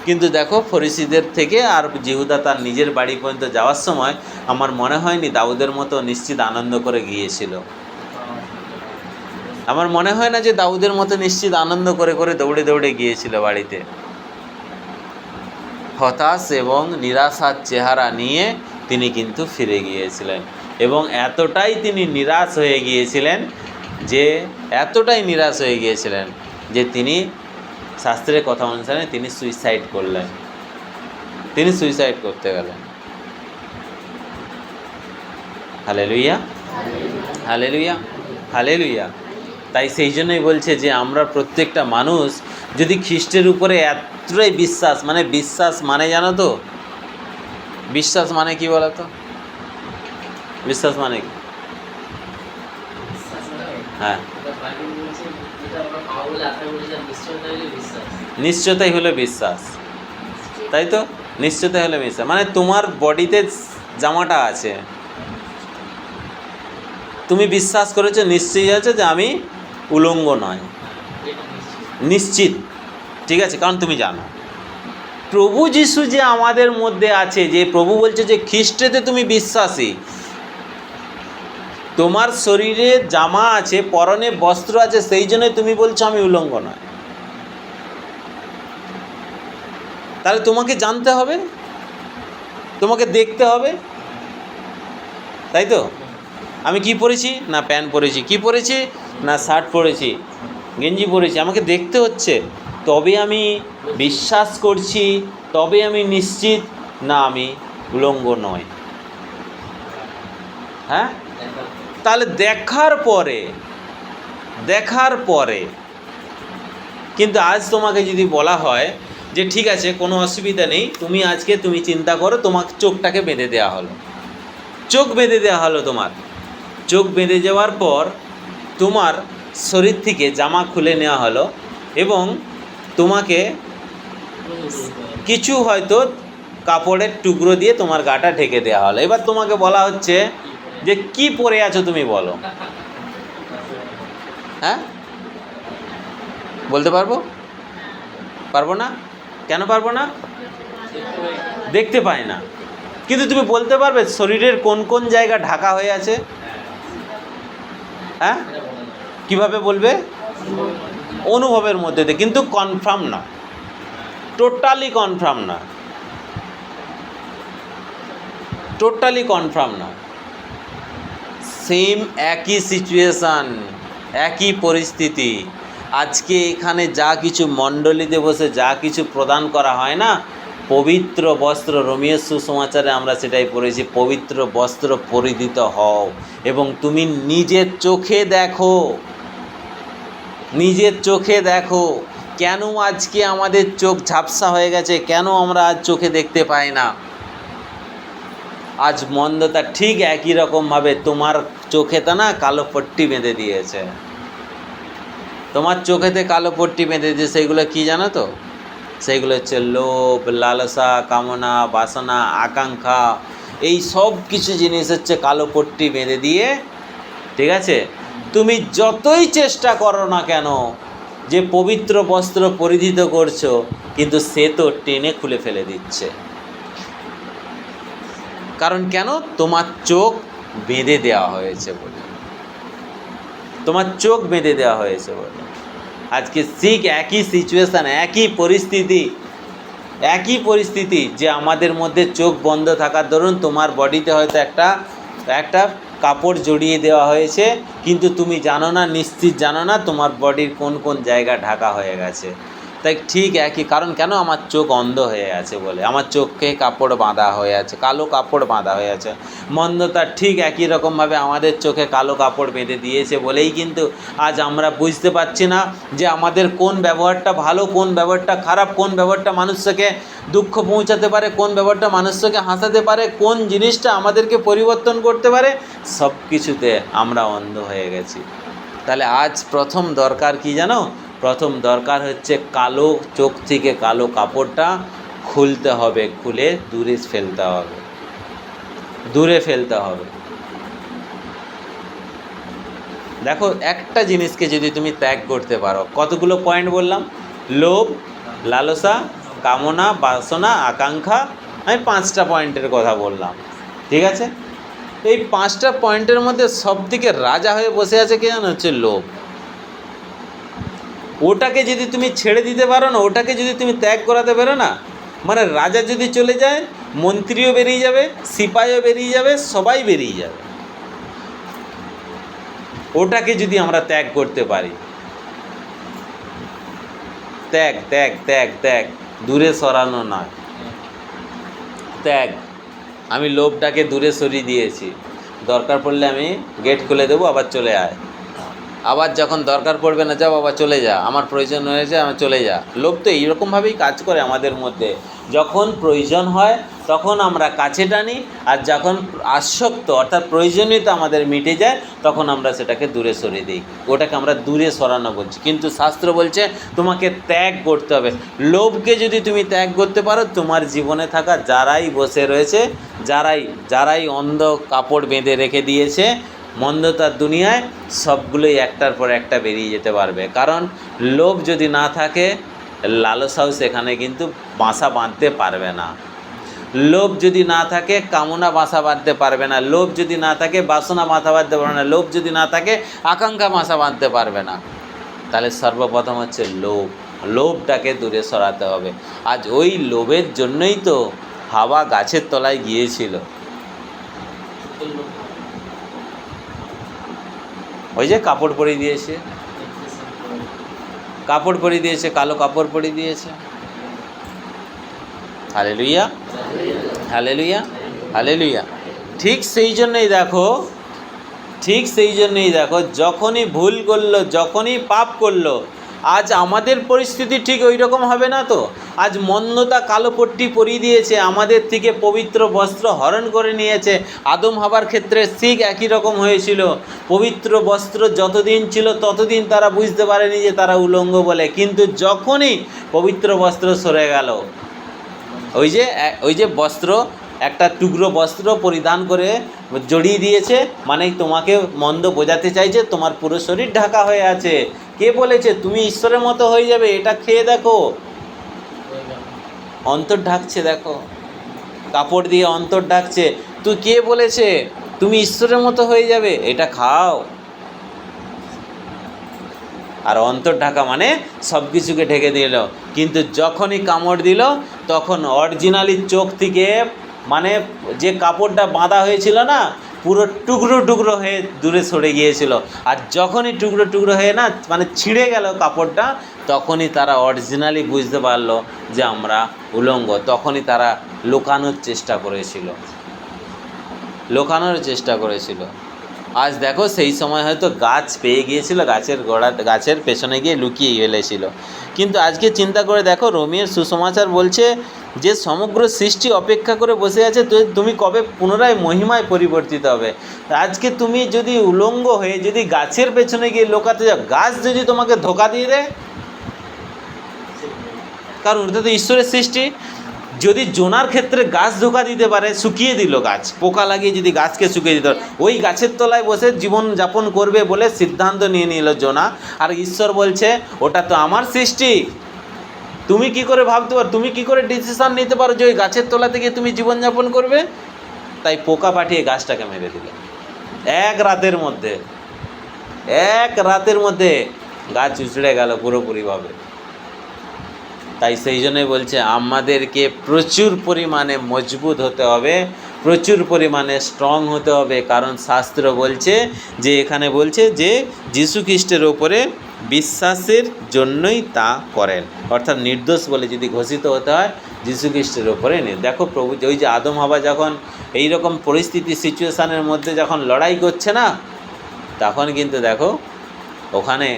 কিন্তু দেখো, ফরিসিদের থেকে আর জিহুদা তার নিজের বাড়ি পর্যন্ত যাওয়ার সময় আমার মনে হয়নি দাউদের মতো নিশ্চিত আনন্দ করে গিয়েছিল। আমার মনে হয় না যে দাউদের মতো নিশ্চিত আনন্দ করে করে দৌড়ে দৌড়ে গিয়েছিল বাড়িতে। হতাশ এবং নিরাশার চেহারা নিয়ে তিনি কিন্তু ফিরে গিয়েছিলেন, এবং এতটাই তিনি নিরাশ হয়ে গিয়েছিলেন যে তিনি শাস্ত্রের কথা অনুসারে তিনি সুইসাইড করলেন, তিনি সুইসাইড করতে গেলেন। Hallelujah, hallelujah, hallelujah. তাই সেই জন্যই বলছে যে আমরা প্রত্যেকটা মানুষ যদি খ্রিস্টের উপরে এতটাই বিশ্বাস মানে জানো তো, বিশ্বাস মানে কি বলো তো? বিশ্বাস মানে কি? হ্যাঁ, নিশ্চয়তাই হলো বিশ্বাস, তাই তো? নিশ্চয়তাই হলো বিশ্বাস, মানে তোমার বডিতে জামাটা আছে, তুমি বিশ্বাস করেছো, নিশ্চয়ই আছে যে আমি উলঙ্গ নয়, নিশ্চিত, ঠিক আছে? কারণ তুমি জানো প্রভু যিশু যে আমাদের মধ্যে আছে, যে প্রভু বলছে যে খ্রিস্টেতে তুমি বিশ্বাসী, তোমার শরীরে জামা আছে, পরনে বস্ত্র আছে, সেই জন্যই তুমি বলছো আমি উলঙ্গ নয়। তাহলে তোমাকে জানতে হবে, তোমাকে দেখতে হবে, তাই তো? আমি কি পরেছি? না প্যান্ট পরেছি। কি পরেছি? না শার্ট পরেছি, গেঞ্জি পরেছি। আমাকে দেখতে হচ্ছে, তবে আমি বিশ্বাস করছি, তবে আমি নিশ্চিত না আমি উলঙ্গ নয়। হ্যাঁ, তাহলে দেখার পরে কিন্তু আজ তোমাকে যদি বলা হয় যে ঠিক আছে কোনো অসুবিধা নেই, তুমি চিন্তা করো, তোমার চোখটাকে বেঁধে দেওয়া হলো, চোখ বেঁধে দেওয়া হলো, তোমার চোখ বেঁধে যাওয়ার পর তোমার শরীর থেকে জামা খুলে নেওয়া হলো এবং তোমাকে কিছু হয়তো কাপড়ের টুকরো দিয়ে তোমার গাটা ঢেকে দেওয়া হলো। এবার তোমাকে বলা হচ্ছে যে কি পরে আছো তুমি বলো। হ্যাঁ, বলতে পারবো না? কেন পারবো না? দেখতে পাই না। কিন্তু তুমি বলতে পারবে শরীরের কোন কোন জায়গা ঢাকা হয়ে আছে? হ্যাঁ, কিভাবে বলবে? অনুভবের মধ্যে দিয়ে, কিন্তু কনফার্ম না, টোটালি কনফার্ম না। সেম একই সিচুয়েশান, একই পরিস্থিতি। আজকে এখানে যা কিছু মণ্ডলীতে বসে যা কিছু প্রদান করা হয় না, পবিত্র বস্ত্র, রোমীয় সুসমাচারে আমরা সেটাই পড়েছি, পবিত্র বস্ত্র পরিহিত হও এবং তুমি নিজের চোখে দেখো কেন আজকে আমাদের চোখ ঝাপসা হয়ে গেছে, কেন আমরা আজ চোখে দেখতে পাই না। আজ মন্দতা ঠিক একই রকমভাবে তোমার চোখেতে না কালো পট্টি বেঁধে দিয়েছে, তোমার চোখেতে কালো পট্টি বেঁধে দিয়েছে। সেইগুলো কি জানো তো? সেইগুলো হচ্ছে লোভ, লালসা, কামনা, বাসনা, আকাঙ্ক্ষা, এই সব কিছু জিনিস হচ্ছে কালো পট্টি বেঁধে দিয়ে, ঠিক আছে? তুমি যতই চেষ্টা করো না কেন যে পবিত্র বস্ত্র পরিহিত করছো, কিন্তু সে তো টেনে খুলে ফেলে দিচ্ছে। কারণ কেন? তোমার চোখ বেঁধে দেওয়া হয়েছে বলে, আজকে ঠিক একই সিচুয়েশান, একই পরিস্থিতি যে আমাদের মধ্যে চোখ বন্ধ থাকার দরুন তোমার বডিতে হয়তো একটা কাপড় জড়িয়ে দেওয়া হয়েছে, কিন্তু তুমি জানো না, নিশ্চিত জানো না তোমার বডির কোন কোন জায়গা ঢাকা হয়ে গেছে। তাই ঠিক একই কারণ, কেন? আমার চোখ অন্ধ হয়ে আছে বলে, আমার চোখকে কাপড় বাঁধা হয়ে আছে, কালো কাপড় বাঁধা হয়ে আছে। মন্দতা ঠিক একই রকমভাবে আমাদের চোখে কালো কাপড় বেঁধে দিয়েছে বলেই কিন্তু আজ আমরা বুঝতে পারছি না যে আমাদের কোন ব্যবহারটা ভালো, কোন ব্যবহারটা খারাপ, কোন ব্যবহারটা মানুষকে দুঃখ পৌঁছাতে পারে, কোন ব্যবহারটা মানুষকে হাসাতে পারে, কোন জিনিসটা আমাদেরকে পরিবর্তন করতে পারে, সব কিছুতে আমরা অন্ধ হয়ে গেছি। তাহলে আজ প্রথম দরকার কি জানো? প্রথম দরকার হচ্ছে কালো চোখ থেকে কালো কাপড়টা খুলতে হবে, খুলে দূরে ফেলতে হবে। দেখো, একটা জিনিসকে যদি তুমি ত্যাগ করতে পারো, কতগুলো পয়েন্ট বললাম? লোভ, লালসা, কামনা, বাসনা, আকাঙ্ক্ষা, আমি 5টা পয়েন্টের কথা বললাম, ঠিক আছে? এই 5টা পয়েন্টের মধ্যে সবথেকে রাজা হয়ে বসে আছে কে জানো? হচ্ছে লোভ। ওটাকে যদি তুমি ছেড়ে দিতে পারো না, ওটাকে যদি তুমি ত্যাগ করাতে পারো না, মানে রাজা যদি চলে যায়, মন্ত্রীও বেরিয়ে যাবে, সিপাহীও বেরিয়ে যাবে, সবাই বেরিয়ে যাবে। ওটাকে যদি আমরা ত্যাগ করতে পারি, ত্যাগ ত্যাগ ত্যাগ ত্যাগ, দূরে সরানো নয়, ত্যাগ। আমি লোভটাকে দূরে সরিয়ে দিয়েছি, দরকার পড়লে আমি গেট খুলে দেবো, আবার চলে আয়, আবার যখন দরকার পড়বে না যাও, আবার চলে যা, আমার প্রয়োজন হয়েছে আমার চলে যা। লোভ তো এইরকমভাবেই কাজ করে আমাদের মধ্যে। যখন প্রয়োজন হয় তখন আমরা কাছে টানি, আর যখন আসক্ত অর্থাৎ প্রয়োজনীয়তা আমাদের মিটে যায় তখন আমরা সেটাকে দূরে সরিয়ে দিই। ওটাকে আমরা দূরে সরানো বলছি। কিন্তু শাস্ত্র বলছে তোমাকে ত্যাগ করতে হবে। লোভকে যদি তুমি ত্যাগ করতে পারো, তোমার জীবনে থাকা যারাই বসে রয়েছে, যারাই অন্ধ কাপড় বেঁধে রেখে দিয়েছে মন্দতার দুনিয়ায়, সবগুলোই একটার পর একটা বেরিয়ে যেতে পারবে। কারণ লোভ যদি না থাকে, লালসাও সেখানে কিন্তু বাসা বাঁধতে পারবে না। লোভ যদি না থাকে, কামনা বাসা বাঁধতে পারবে না। লোভ যদি না থাকে, বাসনা মাথা বাঁধতে পারবে না। লোভ যদি না থাকে, আকাঙ্ক্ষা বাসা বাঁধতে পারবে না। তাহলে সর্বপ্রথম হচ্ছে লোভ। লোভটাকে দূরে সরাতে হবে। আজ ওই লোভের জন্যই তো হাওয়া গাছের তলায় গিয়েছিল। ওই যে কাপড় পরিয়ে দিয়েছে, কাপড় পরিয়ে দিয়েছে, কালো কাপড় পরিয়ে দিয়েছে। Hallelujah, hallelujah, hallelujah. ঠিক সেই জন্যই দেখো, যখনই ভুল করলো, যখনই পাপ করলো, আজ আমাদের পরিস্থিতি ঠিক ওই রকম হবে না তো। আজ মন্দতা কালো পট্টি পরিয়ে দিয়েছে, আমাদের থেকে পবিত্র বস্ত্র হরণ করে নিয়েছে। আদম হাওয়ার ক্ষেত্রে ঠিক একই রকম হয়েছিল। পবিত্র বস্ত্র যতদিন ছিল ততদিন তারা বুঝতে পারেনি যে তারা উলঙ্গ বলে। কিন্তু যখনই পবিত্র বস্ত্র সরে গেল, ওই যে বস্ত্র, একটা টুকরো বস্ত্র পরিধান করে জড়িয়ে দিয়েছে, মানে তোমাকে মন্দ বোঝাতে চাইছে তোমার পুরো শরীর ঢাকা হয়ে আছে। কে বলেছে তুমি ঈশ্বরের মতো হয়ে যাবে? এটা খেয়ে দেখো, অন্তর ঢাকছে, দেখো কাপড় দিয়ে অন্তর ঢাকছে। তুই কে বলেছে তুমি ঈশ্বরের মতো হয়ে যাবে? এটা খাও। আর অন্তর ঢাকা মানে সব কিছুকে ঢেকে দিল। কিন্তু যখনই কামড় দিল, তখন অরিজিনালি চোখ থেকে, মানে যে কাপড়টা বাঁধা হয়েছিল না, পুরো টুকরো টুকরো হয়ে দূরে সরে গিয়েছিল। আর যখনই টুকরো টুকরো হয়ে না, মানে ছিঁড়ে গেল কাপড়টা, তখনই তারা অরিজিনালি বুঝতে পারলো যে আমরা উলঙ্গ। তখনই তারা লুকানোর চেষ্টা করেছিল। আজ দেখো, সেই সময় হয়তো গাছ পেয়ে গিয়েছিল, গাছের পেছনে গিয়ে লুকিয়ে ফেলেছিল। কিন্তু আজকে চিন্তা করে দেখো, রোমের সুসমাচার বলছে যে সমগ্র সৃষ্টি অপেক্ষা করে বসে আছে তুমি কবে পুনরায় মহিমায় পরিবর্তিত হবে। আজকে তুমি যদি উলঙ্গ হয়ে যদি গাছের পেছনে গিয়ে লুকাতে যাও, গাছ যদি তোমাকে ধোকা দিয়ে দেয়, কারণ ওটা তো ঈশ্বরের সৃষ্টি। যদি জোনার ক্ষেত্রে গাছ ধোকা দিতে পারে, শুকিয়ে দিল গাছ, পোকা লাগিয়ে যদি গাছকে শুকিয়ে দিত, ওই গাছের তলায় বসে জীবন যাপন করবে বলে সিদ্ধান্ত নিয়ে নিল জোনা। আর ঈশ্বর বলছে ওটা তো আমার সৃষ্টি, তুমি কি করে ভাবতে পারো, তুমি কি করে ডিসিশন নিতে পারো যে ওই গাছের তলা থেকে তুমি জীবনযাপন করবে? তাই পোকা পাঠিয়ে গাছটাকে মেরে দিল। এক রাতের মধ্যে গাছ উছড়ে গেল পুরোপুরিভাবে। তাই সেই জন্যই বলছে আমাদেরকে প্রচুর পরিমাণে মজবুত হতে হবে, প্রচুর পরিমাণে স্ট্রং হতে হবে। কারণ শাস্ত্র বলছে যে, এখানে বলছে যে যীশু খ্রিস্টের ওপরে বিশ্বাসের জন্যই তা করেন, অর্থাৎ নির্দোষ বলে যদি ঘোষিত হতে হয়, যীশু খ্রিস্টের ওপরে নেই। দেখো প্রভু, ওই যে আদম হাওয়া যখন এই রকম পরিস্থিতি সিচুয়েশানের মধ্যে যখন লড়াই করছে না, তখন কিন্তু দেখো ওখানে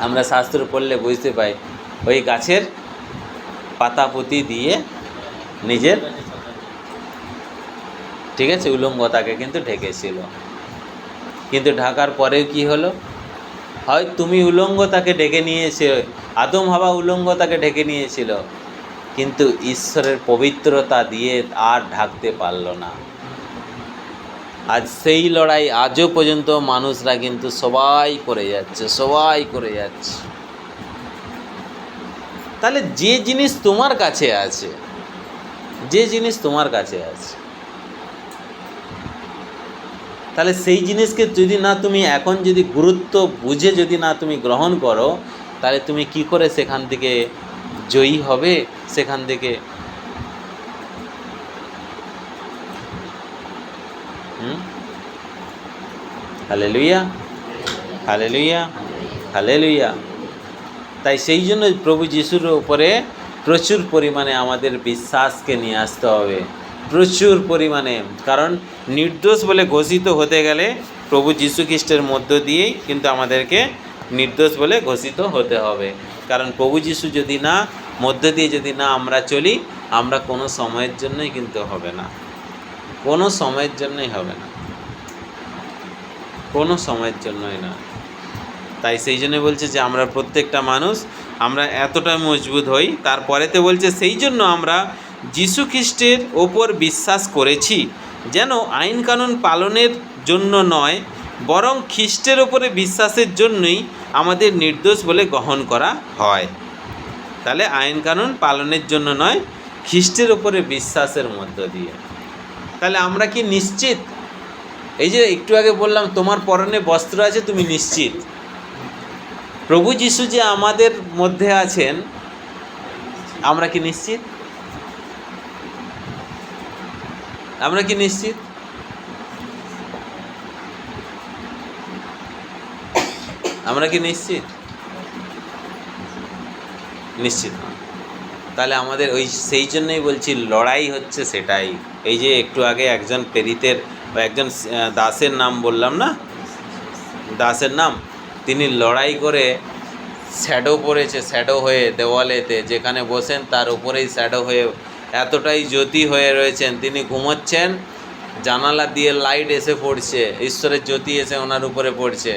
আমরা শাস্ত্র পড়লে বুঝতে পাই, ওই গাছের পাতাপুতি দিয়ে নিজের, ঠিক আছে, উলঙ্গতাকে কিন্তু ঢেকেছিল। কিন্তু ঢাকার পরেও কি হলো? হয় তুমি উলঙ্গতাকে ঢেকে নিয়েছে, আদম হাওয়া উলঙ্গতাকে ঢেকে নিয়েছিল, কিন্তু ঈশ্বরের পবিত্রতা দিয়ে আর ঢাকতে পারল না। আজ সেই লড়াই আজও পর্যন্ত মানুষরা কিন্তু সবাই করে যাচ্ছে। তাহলে যে জিনিস তোমার কাছে আছে, তাহলে সেই জিনিসকে যদি না তুমি এখন যদি গুরুত্ব বুঝে যদি না তুমি গ্রহণ করো, তাহলে তুমি কি করে সেখান থেকে জয়ী হবে, সেখান থেকে হালেলুয়া, হালেলুয়া, হালেলুয়া। তাই সেই জন্য প্রভু যিশুর উপরে প্রচুর পরিমাণে আমাদের বিশ্বাসকে নিয়ে আসতে হবে, প্রচুর পরিমাণে। কারণ নির্দোষ বলে ঘোষিত হতে গেলে প্রভু যীশু খ্রিস্টের মধ্য দিয়েই কিন্তু আমাদেরকে নির্দোষ বলে ঘোষিত হতে হবে। কারণ প্রভু যীশু যদি না মধ্য দিয়ে যদি না আমরা চলি, আমরা কোনো সময়ের জন্যই কিন্তু হবে না, কোনো সময়ের জন্যই হবে না, কোনো সময়ের জন্যই না। তাই সেই জন্য বলছে যে আমরা প্রত্যেকটা মানুষ আমরা এতটা মজবুত হই। তারপরেতে বলছে সেই জন্য আমরা যীশু খ্রিস্টের ওপর বিশ্বাস করেছি, যেন আইন কানুন পালনের জন্য নয়, বরং খ্রিস্টের ওপরে বিশ্বাসের জন্যই আমাদের নির্দোষ বলে গ্রহণ করা হয়। তাহলে আইন কানুন পালনের জন্য নয়, খ্রিস্টের ওপরে বিশ্বাসের মধ্য দিয়ে। তাহলে আমরা কি নিশ্চিত? এই যে একটু আগে বললাম তোমার পরনে বস্ত্র আছে, তুমি নিশ্চিত প্রভু যীশু যে আমাদের মধ্যে আছেন, আমরা কি নিশ্চিত? আমরা কি নিশ্চিত? আমরা কি নিশ্চিত? নিশ্চিত না। তাহলে আমাদের ওই সেই জন্যই বলছি লড়াই হচ্ছে সেটাই। এই যে একটু আগে একজন প্রেরিতের বা একজন দাসের নাম বললাম না, দাসের নাম, তিনি লড়াই করে শ্যাডো পড়েছে, শ্যাডো হয়ে দেওয়ালেতে যেখানে বসেন তার উপরেই শ্যাডো হয়ে এতটাই জ্যোতি হয়ে রয়েছেন, তিনি ঘুমোচ্ছেন, জানালা দিয়ে লাইট এসে পড়ছে, ঈশ্বরের জ্যোতি এসে ওনার উপরে পড়ছে।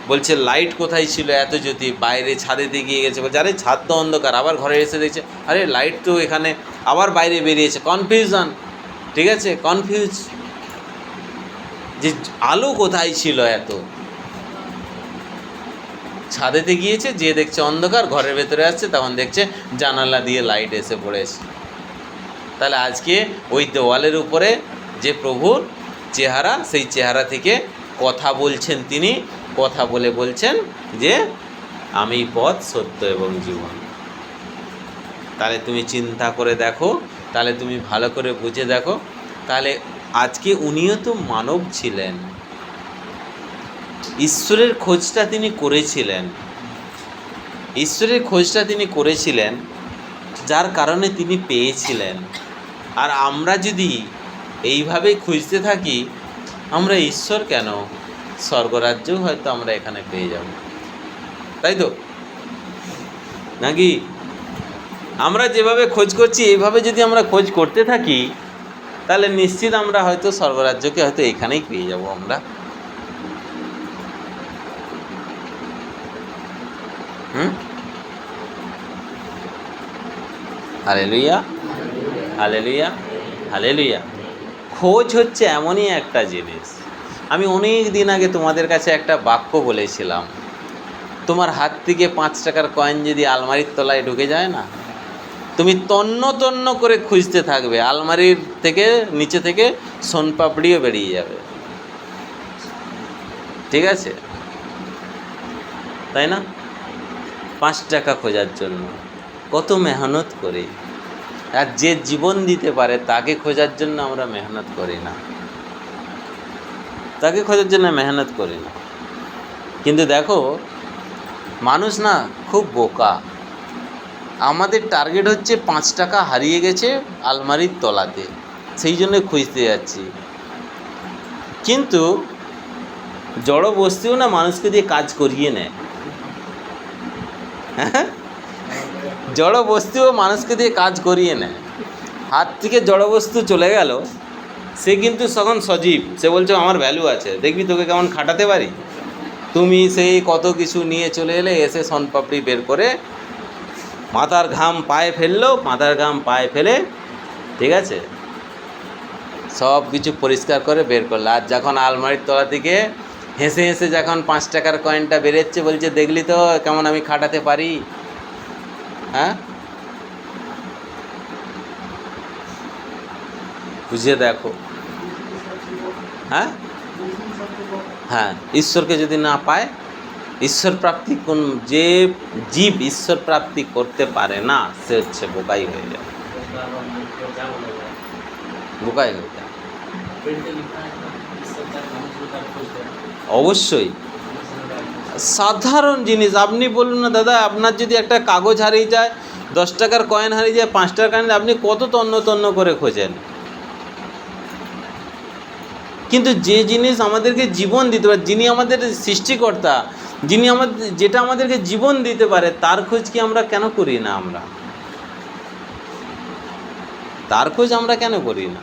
বলছে লাইট কোথায় ছিল, এত জ্যোতি বাইরে ছাদেতে গিয়ে গেছে, বলছে আরে ছাদ তো অন্ধকার, আবার ঘরে এসে দেখছে আরে লাইট তো এখানে, আবার বাইরে বেরিয়েছে, কনফিউশন, ঠিক আছে, কনফিউজ যে আলো কোথায় ছিল এত। ছাদেতে গিয়েছে, যে দেখছে অন্ধকার, ঘরের ভেতরে আসছে তখন দেখছে জানালা দিয়ে লাইট এসে পড়েছে। তাহলে আজকে ওই দেওয়ালের উপরে যে প্রভুর চেহারা, সেই চেহারা থেকে কথা বলছেন, তিনি কথা বলে বলছেন যে আমি পথ, সত্য এবং জীবন। তাহলে তুমি চিন্তা করে দেখো, তাহলে তুমি ভালো করে বুঝে দেখো, তাহলে আজকে উনিও তো মানব ছিলেন, ঈশ্বরের খোঁজটা তিনি করেছিলেন, ঈশ্বরের খোঁজটা তিনি করেছিলেন, যার কারণে তিনি পেয়েছিলেন। আর আমরা যদি এইভাবে খুঁজতে থাকি, আমরা ঈশ্বর কেন, স্বর্গরাজ্যও হয়তো আমরা এখানে পেয়ে যাব, তাই তো নাকি? আমরা যেভাবে খোঁজ করছি এইভাবে যদি আমরা খোঁজ করতে থাকি, তাহলে নিশ্চিত আমরা হয়তো স্বর্গরাজ্যকে হয়তো এখানেই পেয়ে যাব আমরা। Hallelujah, hallelujah, hallelujah. খোঁজ হচ্ছে এমনই একটা জিনিস। আমি অনেক দিন আগে তোমাদের কাছে একটা বাক্য বলেছিলাম, তোমার হাত থেকে 5 টাকার কয়েন যদি আলমারির তলায় ঢুকে যায় না, তুমি তন্ন তন্ন করে খুঁজতে থাকবে, আলমারির থেকে নিচে থেকে সোনপাপড়িও বেরিয়ে যাবে, ঠিক আছে, তাই না? 5 টাকা খোঁজার জন্য কত মেহনত করি, আর যে জীবন দিতে পারে তাকে খোঁজার জন্য আমরা মেহনত করি না, তাকে খোঁজার জন্য মেহনত করি না। কিন্তু দেখো মানুষ না খুব বোকা, আমাদের টার্গেট হচ্ছে 5 টাকা হারিয়ে গেছে আলমারির তলাতে, সেই জন্য খুঁজতে যাচ্ছি। কিন্তু জড় বস্তুও না মানুষকে দিয়ে কাজ করিয়ে নেয়, হ্যাঁ, জড় বস্তুও মানুষকে দিয়ে কাজ করিয়ে নেয়। হাত থেকে জড় বস্তু চলে গেল, সে কিন্তু তখন সজীব, সে বলছে আমার ভ্যালু আছে, দেখবি তোকে কেমন খাটাতে পারি। তুমি সেই কত কিছু নিয়ে চলে এলে, এসে সোনপাপড়ি বের করে মাথার ঘাম পায়ে ফেললো, মাথার ঘাম পায়ে ফেলে, ঠিক আছে, সব কিছু পরিষ্কার করে বের করলো। আর যখন আলমারির তলা থেকে হেসে হেসে যখন 5 টাকার কয়েনটা বেরোচ্ছে, বলছে দেখলি তো কেমন আমি খাটাতে পারি, হ্যাঁ, বুঝে দেখো। হ্যাঁ, হ্যাঁ, ঈশ্বরকে যদি না পায়, ঈশ্বর প্রাপ্তি কোন যে জীব ঈশ্বর প্রাপ্তি করতে পারে না, সে হচ্ছে বোকাই হয়ে যায়, বোকাই হয়ে যায়। অবশ্যই সাধারণ জিনিস। আপনি বলুন না দাদা, আপনার যদি একটা কাগজ হারিয়ে যায়, 10 টাকার কয়েন হারিয়ে যায়, 5 টাকার কয়েন, আপনি কত তন্ন তন্ন করে খোঁজেন। কিন্তু যে জিনিস আমাদেরকে জীবন দিতে পারে, যিনি আমাদের সৃষ্টিকর্তা, যিনি আমাদের, যেটা আমাদেরকে জীবন দিতে পারে, তার খোঁজ কি আমরা কেন করি না? আমরা তার খোঁজ আমরা কেন করি না?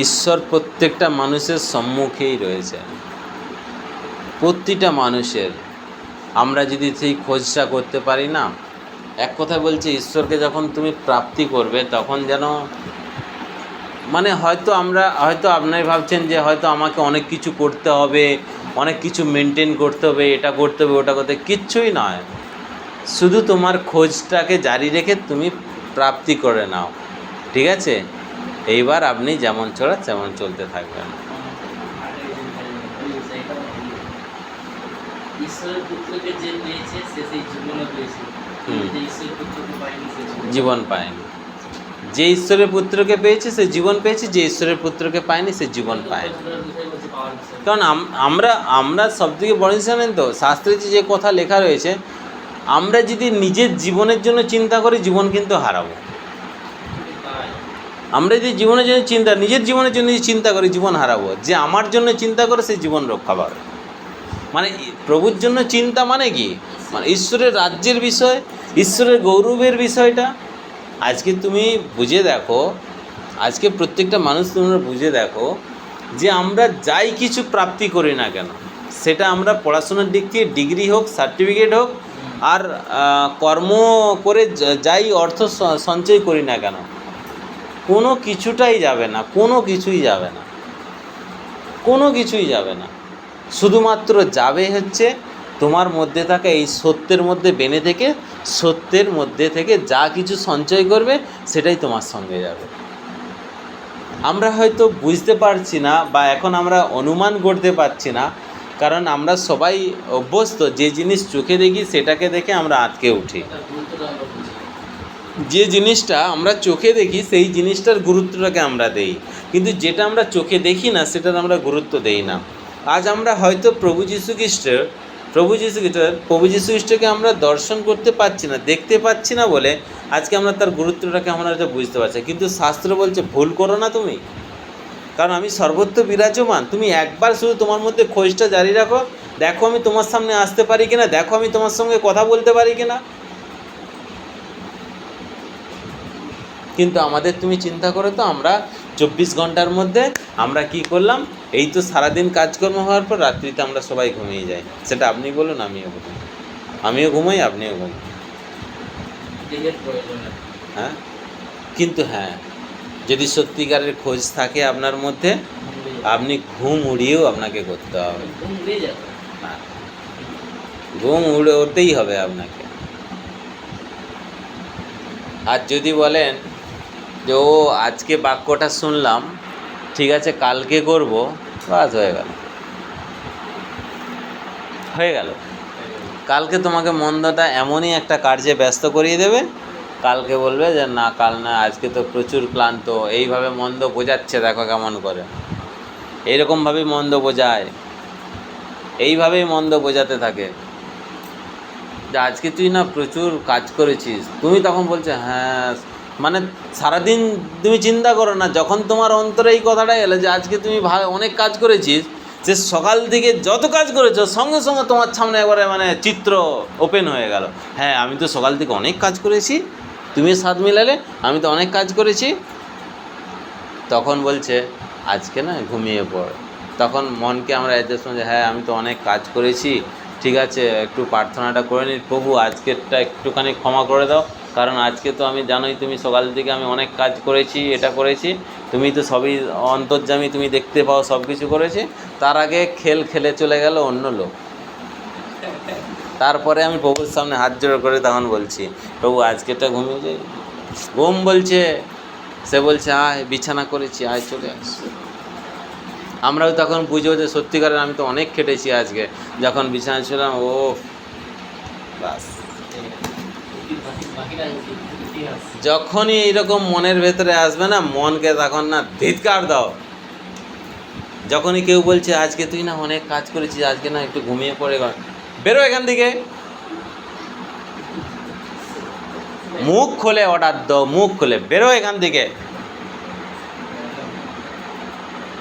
ঈশ্বর প্রত্যেকটা মানুষের সম্মুখেই রয়েছে, প্রতিটা মানুষের। আমরা যদি সেই খোঁজটা করতে পারি না, এক কথায় বলছি, ঈশ্বরকে যখন তুমি প্রাপ্তি করবে, তখন যেন মানে হয়তো আপনারা ভাবছেন যে হয়তো আমাকে অনেক কিছু করতে হবে, অনেক কিছু মেনটেন করতে হবে, এটা করতে হবে, ওটা করতে, কিচ্ছুই নয়। শুধু তোমার খোঁজটাকে জারি রেখে তুমি প্রাপ্তি করে নাও, ঠিক আছে? এইবার আপনি যেমন চলা তেমন চলতে থাকবেন। জীবন পায়নি। যে ঈশ্বরের পুত্রকে পেয়েছে সে জীবন পেয়েছে, যে ঈশ্বরের পুত্রকে পায়নি সে জীবন পায়নি। কারণ আমরা সব থেকে বড় জিনিস জানেন তো, শাস্ত্রে যে কথা লেখা রয়েছে, আমরা যদি নিজের জীবনের জন্য চিন্তা করি, জীবন কিন্তু হারাবো। আমরা যদি জীবনের জন্য নিজের জীবনের জন্য চিন্তা করি, জীবন হারাবো। যে আমার জন্য চিন্তা করে সে জীবন রক্ষা পাবে। মানে প্রভুর জন্য চিন্তা মানে কি? মানে ঈশ্বরের রাজ্যের বিষয়, ঈশ্বরের গৌরবের বিষয়টা আজকে তুমি বুঝে দেখো, আজকে প্রত্যেকটা মানুষ তোমরা বুঝে দেখো যে আমরা যাই কিছু প্রাপ্তি করি না কেন, সেটা আমরা পড়াশোনার দিক থেকে ডিগ্রি হোক, সার্টিফিকেট হোক, আর কর্ম করে যাই অর্থ সঞ্চয় করি না কেন, কোনো কিছুটাই যাবে না, কোনো কিছুই যাবে না, কোনো কিছুই যাবে না। শুধুমাত্র যাবে হচ্ছে তোমার মধ্যে থাকা এই সত্যের মধ্যে বেনে থেকে, সত্যের মধ্যে থেকে যা কিছু সঞ্চয় করবে সেটাই তোমার সঙ্গে যাবে। আমরা হয়তো বুঝতে পারছি না, বা এখন আমরা অনুমান করতে পারছি না, কারণ আমরা সবাই অভ্যস্ত যে জিনিস চোখে দেখি সেটাকে দেখে আমরা আটকে উঠি। যে জিনিসটা আমরা চোখে দেখি সেই জিনিসটার গুরুত্বটাকে আমরা দেই, কিন্তু যেটা আমরা চোখে দেখি না সেটার আমরা গুরুত্ব দেই না। আজ আমরা হয়তো প্রভু যীশু খ্রিস্টকে আমরা দর্শন করতে পারছি না, দেখতে পাচ্ছি না বলে আজকে আমরা তার গুরুত্বটাকে আমরা হয়তো বুঝতে পারছি। কিন্তু শাস্ত্র বলছে ভুল করো না তুমি, কারণ আমি সর্বত্র বিরাজমান। তুমি একবার শুধু তোমার মধ্যে খোঁজটা জারি রাখো, দেখো আমি তোমার সামনে আসতে পারি কিনা, দেখো আমি তোমার সঙ্গে কথা বলতে পারি কিনা। কিন্তু আমাদের তুমি চিন্তা করো তো, আমরা 24 ঘন্টার মধ্যে আমরা কি করলাম? এই তো সারাদিন কাজকর্ম হওয়ার পর রাত্রিতে আমরা সবাই ঘুমিয়ে যাই। সেটা আপনি বলুন, আমিও বলুন, আমিও ঘুমাই, আপনিও ঘুমান। হ্যাঁ, কিন্তু হ্যাঁ, যদি সত্যিকারের খোঁজ থাকে আপনার মধ্যে, আপনি ঘুম উড়িয়েও আপনাকে করতে হবে। ঘুম উড়তেই হবে আপনাকে। আর যদি বলেন যে ও আজকে বাক্যটা শুনলাম, ঠিক আছে কালকে করব, বাস হয়ে গেল। কালকে তোমাকে মন্দটা এমনই একটা কার্যে ব্যস্ত করিয়ে দেবে, কালকে বলবে যে না কাল না, আজকে তো প্রচুর ক্লান্ত। এইভাবে মন্দ বোঝাচ্ছে, দেখো কেমন করে, এইরকমভাবেই মন্দ বোঝায়, এইভাবেই মন্দ বোঝাতে থাকে যে আজকে তুই না প্রচুর কাজ করেছিস। তুমি তখন বলছো হ্যাঁ, মানে সারাদিন তুমি চিন্তা করো না, যখন তোমার অন্তরে এই কথাটা এলো যে আজকে তুমি অনেক কাজ করেছিস, সে সকাল থেকে যত কাজ করেছো সঙ্গে সঙ্গে তোমার সামনে একবারে মানে চিত্র ওপেন হয়ে গেল। হ্যাঁ, আমি তো সকাল থেকে অনেক কাজ করেছি, তুমি সাথ মিলালে, আমি তো অনেক কাজ করেছি। তখন বলছে আজকে না ঘুমিয়ে পড়। তখন মনকে আমরা এতে শুনছি, হ্যাঁ আমি তো অনেক কাজ করেছি, ঠিক আছে একটু প্রার্থনাটা করে নিই, প্রভু আজকেরটা একটুখানি ক্ষমা করে দাও, কারণ আজকে তো আমি জানোই তুমি সকাল থেকে আমি অনেক কাজ করেছি, এটা করেছি, তুমি তো সবই অন্তর্যামী, তুমি দেখতে পাও সব কিছু করেছি। তার আগে খেলে চলে গেল অন্য লোক। তারপরে আমি প্রভুর সামনে হাত জোড় করে তখন বলছি, প্রভু আজকেরটা ঘুমিয়ে যাই। ঘুম বলছে, সে বলছে আয় বিছানা করেছি, আয় চলে আস। আমরাও তখন বুঝবো যে সত্যিকারের আমি তো অনেক খেটেছি আজকে, যখন বিছানায় ছিলাম ও বাস। যখনই এইরকম মনের ভেতরে আসবে না, মনকে তখন না ধিৎকার দাও। যখনই কেউ বলছে আজকে তুই না অনেক কাজ করেছিস, আজকে না একটু ঘুমিয়ে পড়ে বেরো এখান থেকে, মুখ খোলে অর্ডার দাও, মুখ খুলে বেরো এখান থেকে।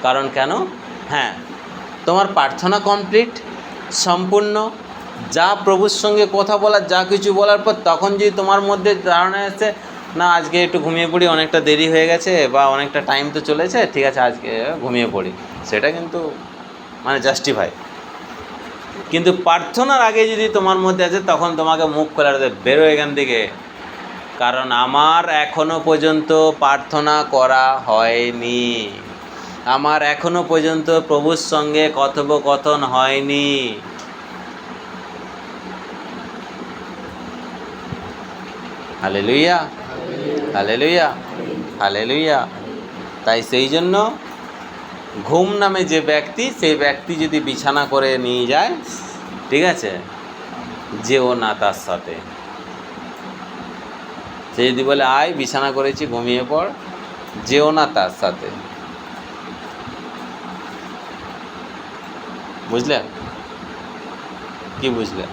কারণ কেন? হ্যাঁ, তোমার প্রার্থনা কমপ্লিট, সম্পূর্ণ, যা প্রভুর সঙ্গে কথা বলার, যা কিছু বলার পর তখন যদি তোমার মধ্যে ধারণা আসছে না আজকে একটু ঘুমিয়ে পড়ি, অনেকটা দেরি হয়ে গেছে বা অনেকটা টাইম তো চলেছে, ঠিক আছে আজকে ঘুমিয়ে পড়ি, সেটা কিন্তু মানে জাস্টিফাই। কিন্তু প্রার্থনার আগে যদি তোমার মধ্যে আছে, তখন তোমাকে মুখ খোলা বেরো এখান থেকে, কারণ আমার এখনো পর্যন্ত প্রার্থনা করা হয়নি, আমার এখনো পর্যন্ত প্রভুর সঙ্গে কথোপকথন হয়নি। Hallelujah, hallelujah, hallelujah. তাই সেই জন্য ঘুম নামে যে ব্যক্তি, সেই ব্যক্তি যদি বিছানা করে নিয়ে যায়, ঠিক আছে, যেও না তার সাথে। সে যদি বলে আয় বিছানা করেছি ঘুমিয়ে পড়, যেও না তার সাথে। বুঝলে? কি বুঝলে?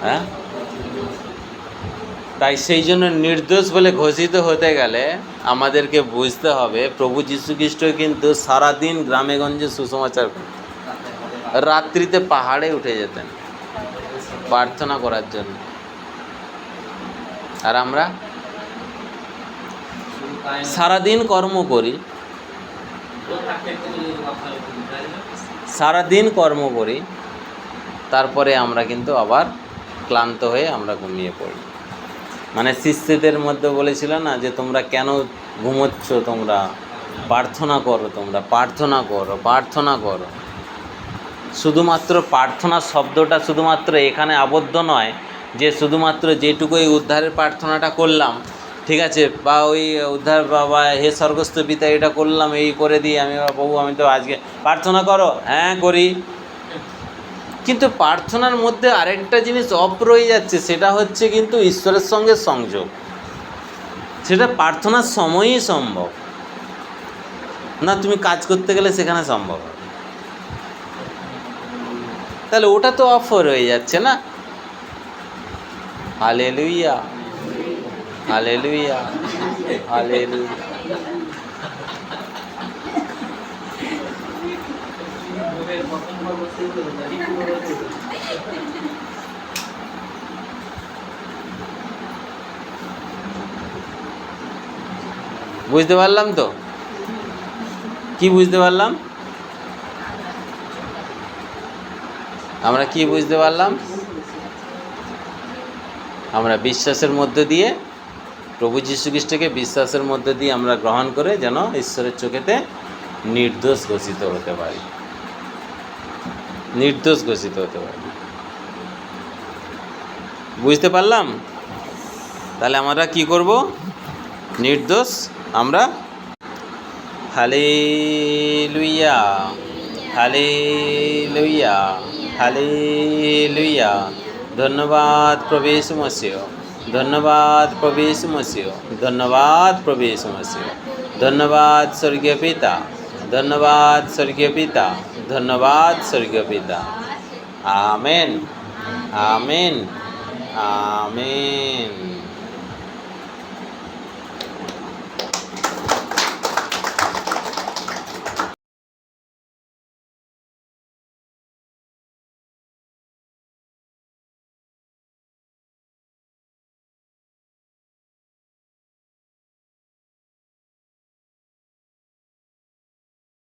হ্যাঁ, তাই সেই জন্য নির্দোষ বলে ঘোষিত হতে গেলে আমাদেরকে বুঝতে হবে প্রভু যীশু খ্রিস্ট কিন্তু সারাদিন গ্রামে গঞ্জে সুসমাচার করতেন, রাত্রিতে পাহাড়ে উঠে যেতেন প্রার্থনা করার জন্য। আর আমরা সারাদিন কর্ম করি, সারাদিন কর্ম করি, তারপরে আমরা কিন্তু আবার ক্লান্ত হয়ে আমরা ঘুমিয়ে পড়ি। মানে শিষ্যদের মধ্যে বলেছিল না যে তোমরা কেন ঘুমোচ্ছ, তোমরা প্রার্থনা করো, তোমরা প্রার্থনা করো, প্রার্থনা করো। শুধুমাত্র প্রার্থনা শব্দটা শুধুমাত্র এখানে আবদ্ধ নয় যে শুধুমাত্র যেটুকুই উদ্ধারের প্রার্থনাটা করলাম, ঠিক আছে, বা ওই উদ্ধার বাবা হে স্বর্গস্থ পিতা এটা করলাম, এই করে দিই আমি, বাবু আমি তো আজকে প্রার্থনা করো, হ্যাঁ করি। কিন্তু প্রার্থনার মধ্যে আরেকটা জিনিস অফ রয়ে যাচ্ছে, সেটা হচ্ছে কিন্তু ঈশ্বরের সঙ্গে সংযোগ। সেটা প্রার্থনার সময়ই সম্ভব না, তুমি কাজ করতে গেলে সেখানে সম্ভব হবে, তাহলে ওটা তো অফ রয়ে যাচ্ছে না। Hallelujah, hallelujah, hallelujah. বুঝতে পারলাম তো? কি বুঝতে পারলাম? আমরা কি বুঝতে পারলাম? আমরা বিশ্বাসের মধ্যে দিয়ে, প্রভু যীশু খ্রিস্টকে বিশ্বাসের মধ্যে দিয়ে আমরা গ্রহণ করে যেন ঈশ্বরের চোখেতে নির্দোষ ঘোষিত হতে পারি, নির্দোষ ঘোষিত হতে পারি। বুঝতে পারলাম? তাহলে আমরা কি করব? নির্দোষ আমরা। Hallelujah, hallelujah, hallelujah. ধন্যবাদ প্রভু যীশু মসিহ, ধন্যবাদ প্রভু যীশু মসিহ, ধন্যবাদ প্রভু যীশু মসিহ। ধন্যবাদ স্বর্গীয় পিতা, ধন্যবাদ স্বর্গীয় পিতা, ধন্যবাদ স্বর্গীয় পিতা। Amen, amen, amen.